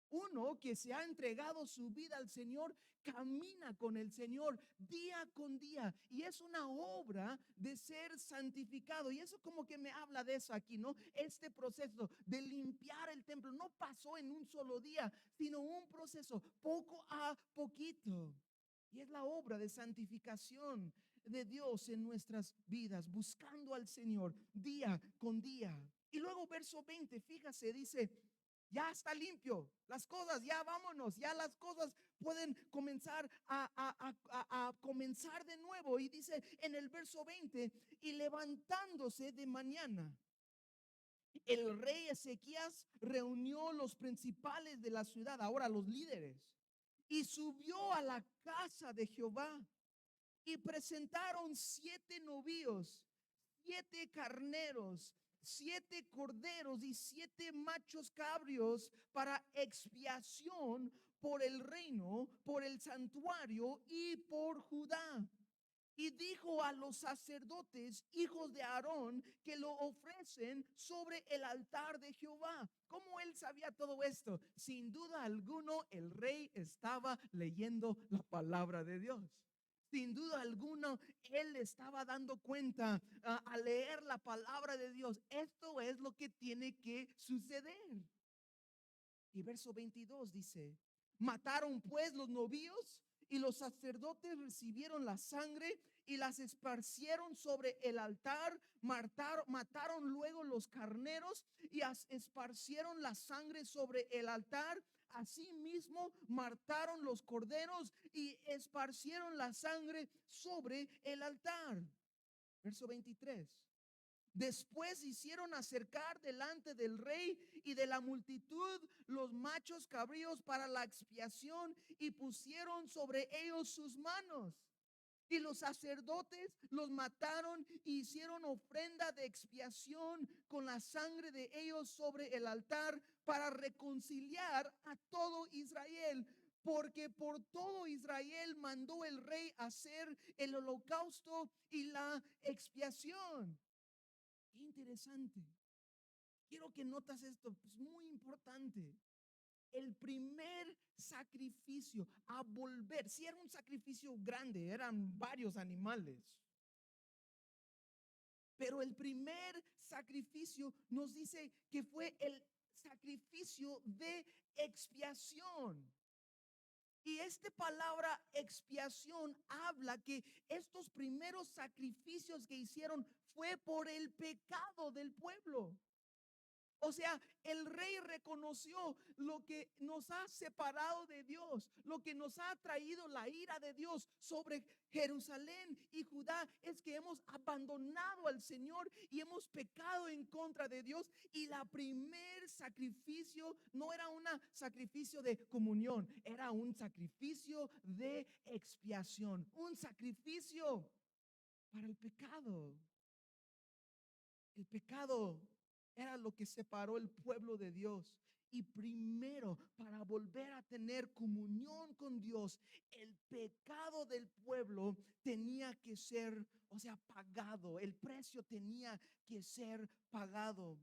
Uno que se ha entregado su vida al Señor camina con el Señor día con día, y es una obra de ser santificado. Y eso como que me habla de eso aquí, ¿no? Este proceso de limpiar el templo no pasó en un solo día, sino un proceso poco a poquito. Y es la obra de santificación de Dios en nuestras vidas, buscando al Señor día con día. Y luego verso 20, fíjase, dice: ya está limpio las cosas, ya vámonos, ya las cosas pueden comenzar a comenzar de nuevo. Y dice en el verso 20: y levantándose de mañana, El rey Ezequías reunió los principales de la ciudad, ahora los líderes, y subió a la casa de Jehová y presentaron 7 novillos, 7 carneros, 7 corderos y 7 machos cabrios para expiación por el reino, por el santuario y por Judá. Y dijo a los sacerdotes, hijos de Aarón, que lo ofrecen sobre el altar de Jehová. ¿Cómo él sabía todo esto? Sin duda alguno, el rey estaba leyendo la palabra de Dios. Sin duda alguna, él estaba dando cuenta a leer la palabra de Dios. Esto es lo que tiene que suceder. Y verso 22 dice, mataron pues los novillos y los sacerdotes recibieron la sangre y las esparcieron sobre el altar. Mataron luego los carneros y esparcieron la sangre sobre el altar. Asimismo, mataron los corderos y esparcieron la sangre sobre el altar. Verso 23. Después hicieron acercar delante del rey y de la multitud los machos cabríos para la expiación y pusieron sobre ellos sus manos. Y los sacerdotes los mataron e hicieron ofrenda de expiación con la sangre de ellos sobre el altar para reconciliar a todo Israel. Porque por todo Israel mandó el rey hacer el holocausto y la expiación. Qué interesante. Quiero que notas esto, es muy importante. El primer sacrificio a volver, si era un sacrificio grande, eran varios animales. Pero el primer sacrificio nos dice que fue el sacrificio de expiación. Y esta palabra expiación habla que estos primeros sacrificios que hicieron fue por el pecado del pueblo. O sea, el rey reconoció lo que nos ha separado de Dios, lo que nos ha traído la ira de Dios sobre Jerusalén y Judá, es que hemos abandonado al Señor y hemos pecado en contra de Dios. Y la primer sacrificio no era un sacrificio de comunión, era un sacrificio de expiación, un sacrificio para el pecado. El pecado era lo que separó el pueblo de Dios. Y primero, para volver a tener comunión con Dios, el pecado del pueblo tenía que ser, pagado. El precio tenía que ser pagado.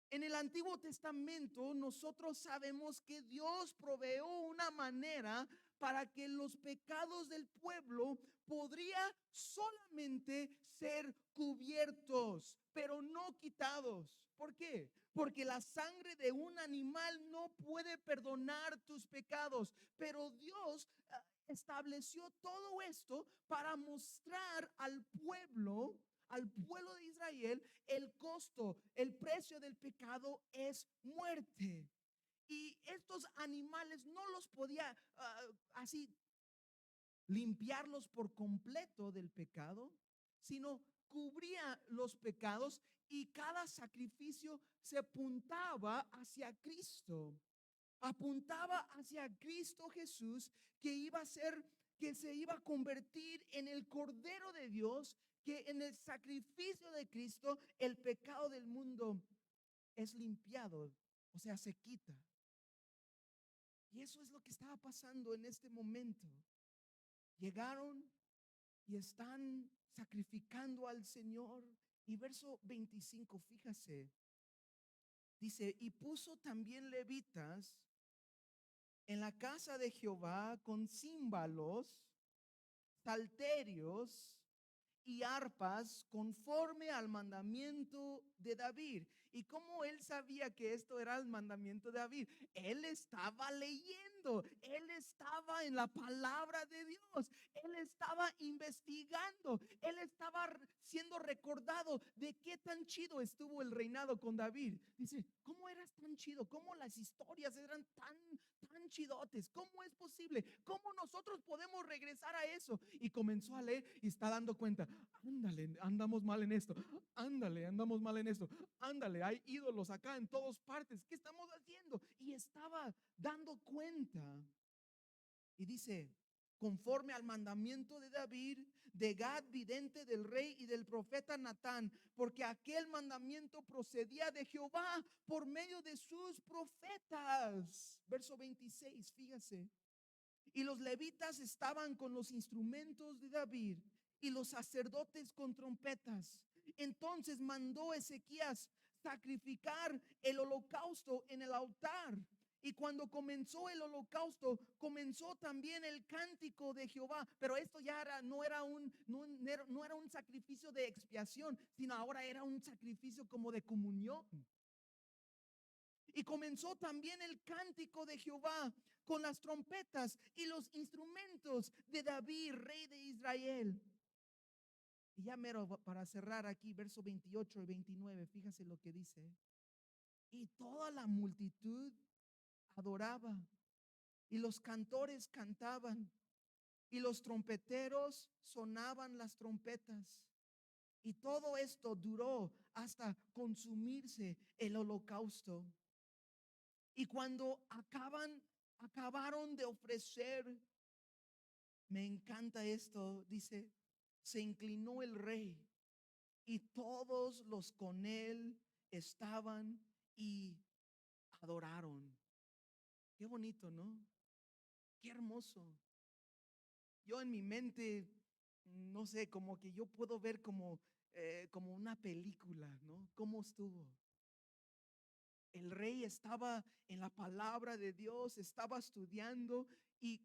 En el Antiguo Testamento nosotros sabemos que Dios proveó una manera para que los pecados del pueblo podría solamente ser cubiertos, pero no quitados. ¿Por qué? Porque la sangre de un animal no puede perdonar tus pecados, pero Dios estableció todo esto para mostrar al pueblo de Israel el costo, el precio del pecado es muerte. Y estos animales no los podía así limpiarlos por completo del pecado, sino cubría los pecados y cada sacrificio se apuntaba hacia Cristo. Apuntaba hacia Cristo Jesús, que se iba a convertir en el Cordero de Dios, que en el sacrificio de Cristo el pecado del mundo es limpiado, se quita. Y eso es lo que estaba pasando en este momento. Llegaron y están sacrificando al Señor. Y verso 25, fíjase, dice, y puso también levitas en la casa de Jehová con címbalos, salterios y arpas conforme al mandamiento de David. ¿Y cómo él sabía que esto era el mandamiento de David? Él estaba leyendo, él estaba en la palabra de Dios. Él estaba investigando. Él estaba siendo recordado de qué tan chido estuvo el reinado con David. Dice, ¿cómo eras tan chido? ¿Cómo las historias eran tan chidotes? ¿Cómo es posible? ¿Cómo nosotros podemos regresar a eso? Y comenzó a leer y está dando cuenta. Ándale, andamos mal en esto. Ándale, andamos mal en esto. Ándale, hay ídolos acá en todas partes. ¿Qué estamos haciendo? Y estaba dando cuenta. Y dice, conforme al mandamiento de David, de Gad, vidente del rey, y del profeta Natán, porque aquel mandamiento procedía de Jehová por medio de sus profetas. Verso 26, fíjese. Y los levitas estaban con los instrumentos de David, y los sacerdotes con trompetas. Entonces mandó Ezequías sacrificar el holocausto en el altar. Y cuando comenzó el holocausto, comenzó también el cántico de Jehová. Pero esto ya no era un sacrificio de expiación, sino ahora era un sacrificio como de comunión. Y comenzó también el cántico de Jehová con las trompetas y los instrumentos de David, rey de Israel. Y ya mero para cerrar aquí, verso 28 y 29, fíjese lo que dice. Y toda la multitud adoraba, y los cantores cantaban, y los trompeteros sonaban las trompetas. Y todo esto duró hasta consumirse el holocausto. Y cuando acabaron de ofrecer, me encanta esto, dice, se inclinó el rey y todos los con él estaban y adoraron. Qué bonito, ¿no? Qué hermoso. Yo en mi mente, no sé, como que yo puedo ver como una película, ¿no? ¿Cómo estuvo? El rey estaba en la palabra de Dios, estaba estudiando. Y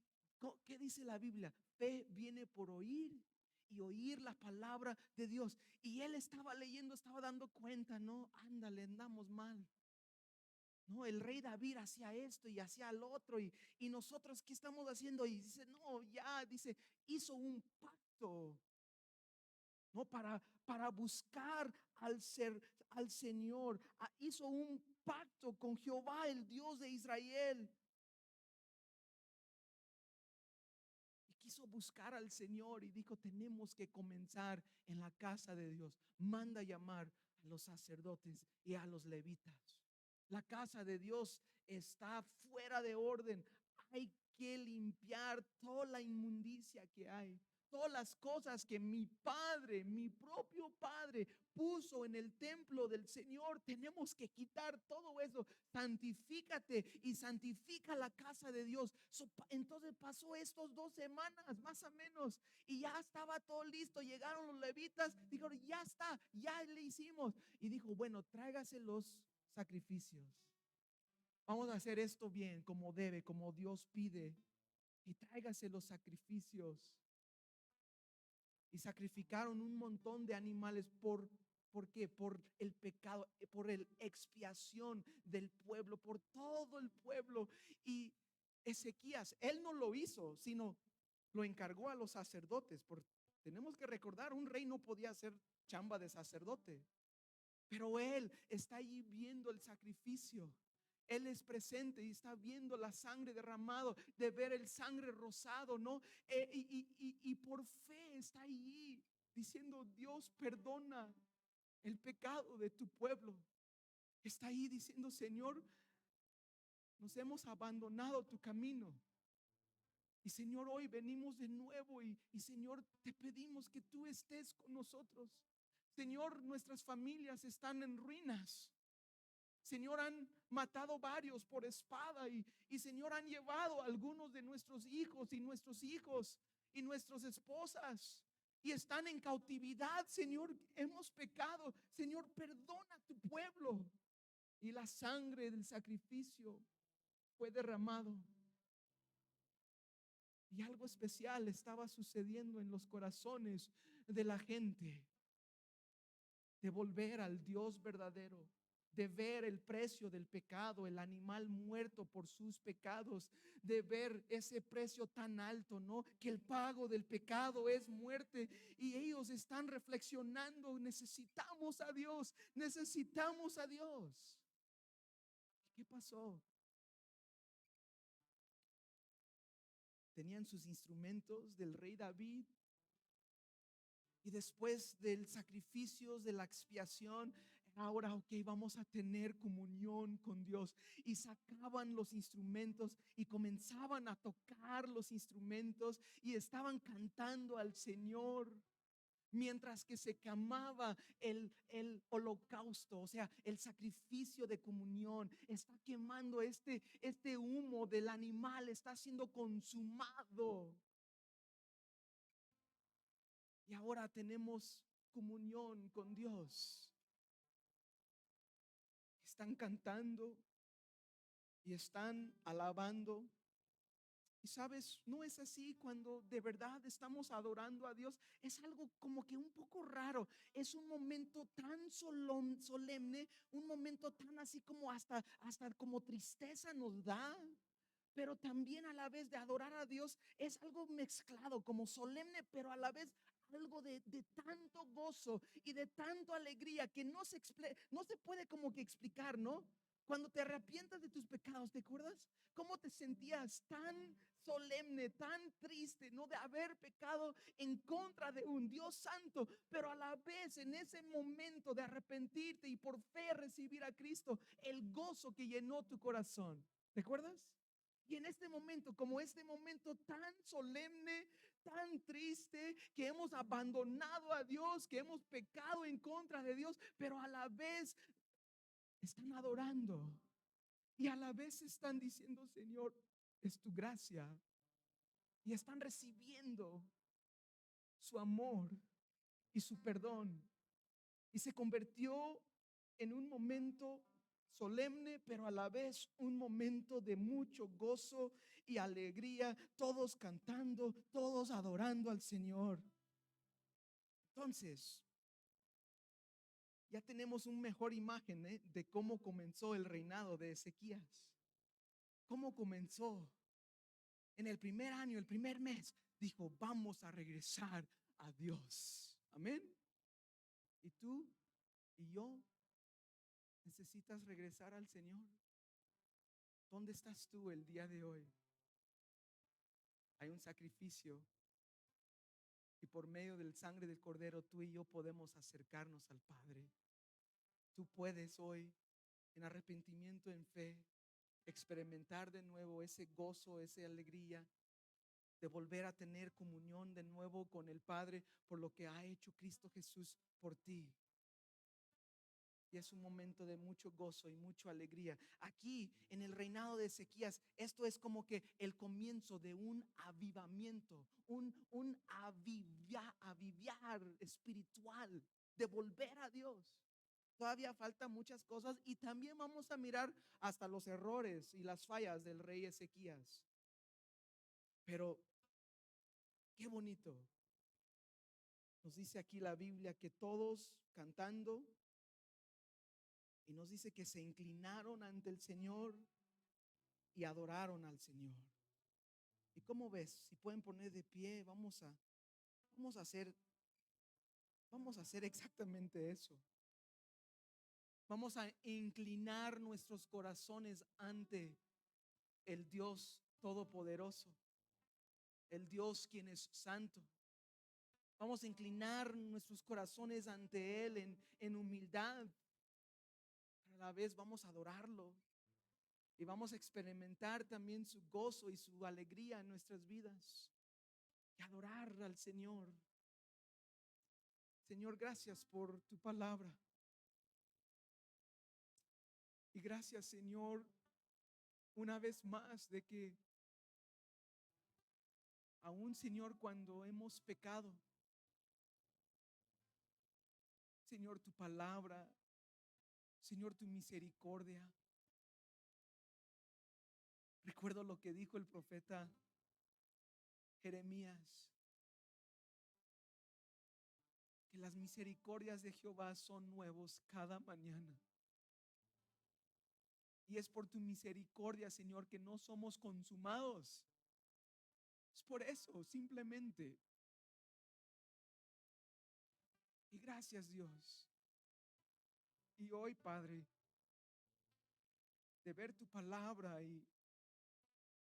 ¿qué dice la Biblia? Fe viene por oír y oír la palabra de Dios. Y él estaba leyendo, estaba dando cuenta, no, ándale, andamos mal. No, el rey David hacía esto y hacía lo otro. Y nosotros, ¿qué estamos haciendo? Y dice, no, ya, dice, hizo un pacto, no, para buscar al Señor. Hizo un pacto con Jehová, el Dios de Israel. Y quiso buscar al Señor y dijo, tenemos que comenzar en la casa de Dios. Manda llamar a los sacerdotes y a los levitas. La casa de Dios está fuera de orden. Hay que limpiar toda la inmundicia que hay. Todas las cosas que mi padre, mi propio padre, puso en el templo del Señor, tenemos que quitar todo eso. Santifícate y santifica la casa de Dios. Entonces pasó estos 2 semanas más o menos y ya estaba todo listo. Llegaron los levitas, dijeron, ya está, ya le hicimos. Y dijo, bueno, tráigase los sacrificios. Vamos a hacer esto bien, como debe, como Dios pide. Y tráigase los sacrificios. Y sacrificaron un montón de animales. ¿Por qué? Por el pecado, por la expiación del pueblo, por todo el pueblo. Y Ezequías, él no lo hizo, sino lo encargó a los sacerdotes. Tenemos que recordar, un rey no podía hacer chamba de sacerdote. Pero él está allí viendo el sacrificio. Él es presente y está viendo la sangre derramado, de ver el sangre rosado, ¿no? Y por fe está allí diciendo, Dios, perdona el pecado de tu pueblo. Está ahí diciendo, Señor, nos hemos abandonado tu camino. Y Señor, hoy venimos de nuevo y Señor, te pedimos que tú estés con nosotros. Señor, nuestras familias están en ruinas. Señor, han matado varios por espada y Señor, han llevado a algunos de nuestros hijos y nuestras esposas y están en cautividad. Señor, hemos pecado. Señor, perdona a tu pueblo. Y la sangre del sacrificio fue derramado. Y algo especial estaba sucediendo en los corazones de la gente, de volver al Dios verdadero, de ver el precio del pecado, el animal muerto por sus pecados, de ver ese precio tan alto, ¿no? Que el pago del pecado es muerte, y ellos están reflexionando, necesitamos a Dios, necesitamos a Dios. ¿Qué pasó? Tenían sus instrumentos del rey David, y después del sacrificio, de la expiación, ahora, ok, vamos a tener comunión con Dios. Y sacaban los instrumentos y comenzaban a tocar los instrumentos y estaban cantando al Señor. Mientras que se quemaba el holocausto, o sea, el sacrificio de comunión, está quemando este humo del animal, está siendo consumado. Y ahora tenemos comunión con Dios. Están cantando y están alabando. Y sabes, no es así cuando de verdad estamos adorando a Dios. Es algo como que un poco raro. Es un momento tan solemne, un momento tan así como hasta como tristeza nos da. Pero también a la vez de adorar a Dios es algo mezclado, como solemne, pero a la vez algo de tanto gozo y de tanto alegría que no se puede como que explicar, ¿no? Cuando te arrepientas de tus pecados, ¿te acuerdas? ¿Cómo te sentías tan solemne, tan triste, ¿no? De haber pecado en contra de un Dios santo, pero a la vez en ese momento de arrepentirte y por fe recibir a Cristo, el gozo que llenó tu corazón. ¿Te acuerdas? Y en este momento, como este momento tan solemne, tan triste, que hemos abandonado a Dios, que hemos pecado en contra de Dios, pero a la vez están adorando y a la vez están diciendo, Señor, es tu gracia, y están recibiendo su amor y su perdón. Y se convirtió en un momento solemne, pero a la vez un momento de mucho gozo y alegría, todos cantando, todos adorando al Señor. Entonces, ya tenemos una mejor imagen, de cómo comenzó el reinado de Ezequías. Cómo comenzó. En el primer año, el primer mes, dijo, vamos a regresar a Dios. Amén. ¿Y tú y yo necesitas regresar al Señor? ¿Dónde estás tú el día de hoy? Hay un sacrificio, y por medio del sangre del Cordero tú y yo podemos acercarnos al Padre. Tú puedes hoy, en arrepentimiento, en fe, experimentar de nuevo ese gozo, esa alegría de volver a tener comunión de nuevo con el Padre por lo que ha hecho Cristo Jesús por ti. Y es un momento de mucho gozo y mucha alegría. Aquí en el reinado de Ezequías, esto es como que el comienzo de un avivamiento, un avivar espiritual, de volver a Dios. Todavía faltan muchas cosas y también vamos a mirar hasta los errores y las fallas del rey Ezequías. Pero qué bonito. Nos dice aquí la Biblia que todos cantando, y nos dice que se inclinaron ante el Señor y adoraron al Señor. ¿Y cómo ves? Si pueden poner de pie, vamos a hacer exactamente eso. Vamos a inclinar nuestros corazones ante el Dios todopoderoso, el Dios quien es santo. Vamos a inclinar nuestros corazones ante Él en humildad. A la vez vamos a adorarlo y vamos a experimentar también su gozo y su alegría en nuestras vidas y adorar al Señor. Señor, gracias por tu palabra. Y gracias, Señor, una vez más de que aún, Señor, cuando hemos pecado, Señor, tu palabra, Señor, tu misericordia. Recuerdo lo que dijo el profeta Jeremías, que las misericordias de Jehová son nuevos cada mañana. Y es por tu misericordia, Señor, que no somos consumados. Es por eso, simplemente. Y gracias, Dios. Y hoy, Padre, de ver tu palabra y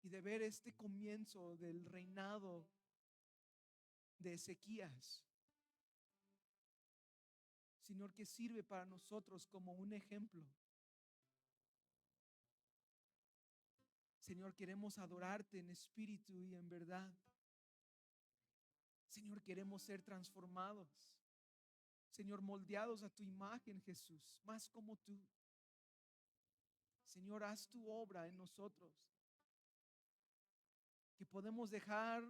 de ver este comienzo del reinado de Ezequías, Señor, que sirve para nosotros como un ejemplo. Señor, queremos adorarte en espíritu y en verdad. Señor, queremos ser transformados. Señor, moldeados a tu imagen, Jesús, más como tú. Señor, haz tu obra en nosotros. Que podemos dejar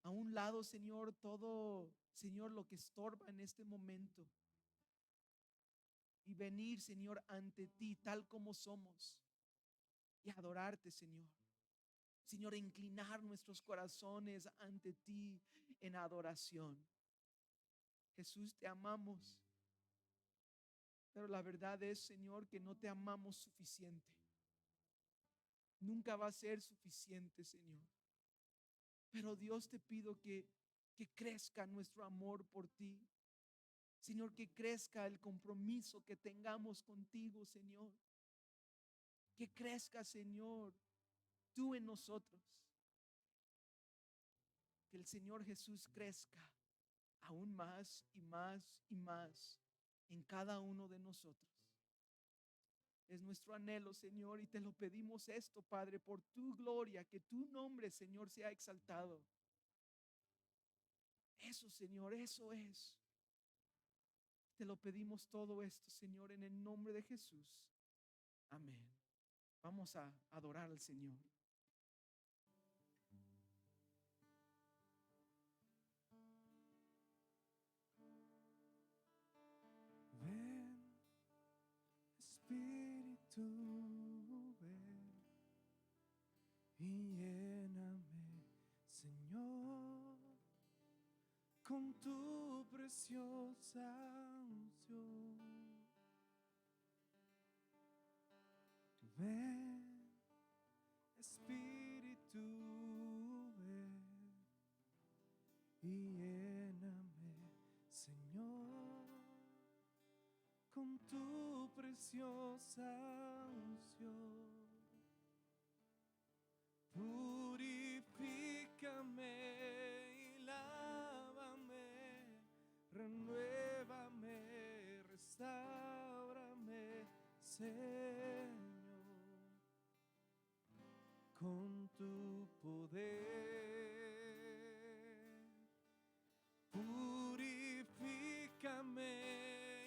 a un lado, Señor, todo, Señor, lo que estorba en este momento. Y venir, Señor, ante ti tal como somos. Y adorarte, Señor. Señor, inclinar nuestros corazones ante ti en adoración. Jesús, te amamos. Pero la verdad es, Señor, que no te amamos suficiente. Nunca va a ser suficiente, Señor. Pero Dios, te pido que crezca nuestro amor por ti. Señor, que crezca el compromiso que tengamos contigo, Señor. Que crezca, Señor, tú en nosotros. Que el Señor Jesús crezca aún más y más y más en cada uno de nosotros. Es nuestro anhelo, Señor, y te lo pedimos esto, Padre, por tu gloria, que tu nombre, Señor, sea exaltado. Eso, Señor, eso es. Te lo pedimos todo esto, Señor, en el nombre de Jesús. Amén. Vamos a adorar al Señor. Ven, Espíritu, ven y lléname, Señor, con tu preciosa unción. Ven, Espíritu, ven y lléname, Señor, con tu preciosa unción. Purifícame y lávame, renuévame, restáurame, Señor, con tu poder. Purifícame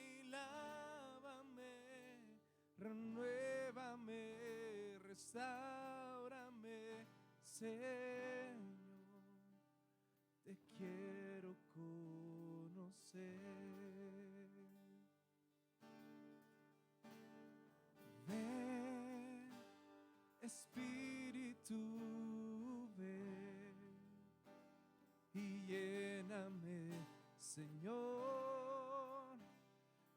y lávame, renuévame, restáurame, Señor, te quiero conocer. Ven, Espíritu, ven y lléname, Señor,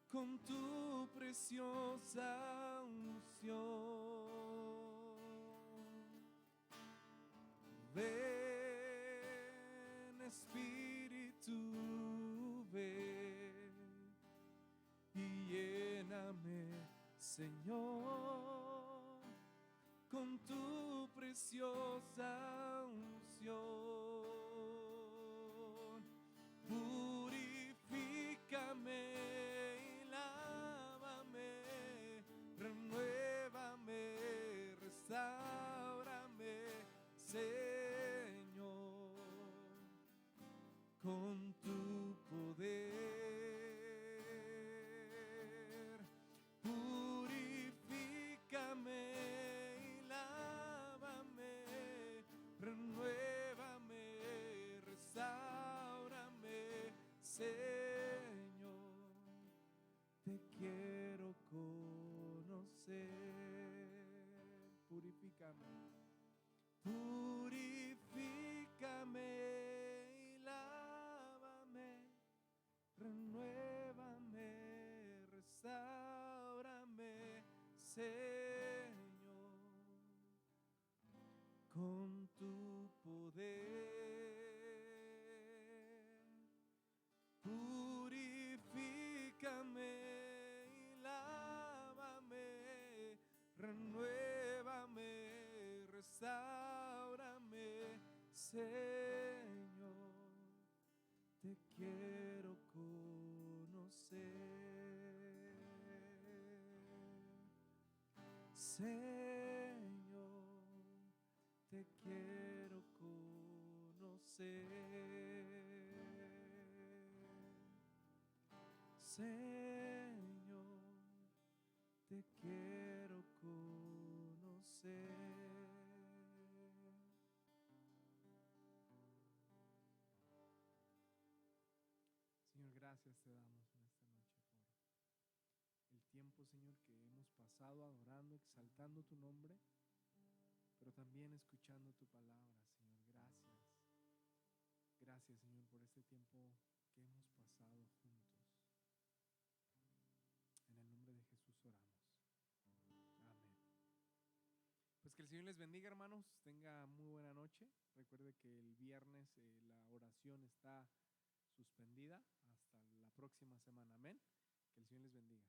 con tu preciosa unción. Ven, Espíritu, ven y lléname, Señor, con tu preciosa unción. Purifícame y lávame, renuévame, restáurame, Señor, con tu poder. Purifícame y lávame, Señor, te quiero conocer. Señor, te quiero conocer. Señor, te quiero conocer. Señor, gracias te damos en esta noche por el tiempo, Señor, que hemos pasado adorando, exaltando tu nombre, pero también escuchando tu palabra, Señor. Gracias. Gracias, Señor, por este tiempo que hemos pasado juntos. En el nombre de Jesús oramos. Amén. Pues que el Señor les bendiga, hermanos. Tenga muy buena noche. Recuerde que el viernes la oración está suspendida hasta la próxima semana. Amén. Que el Señor les bendiga.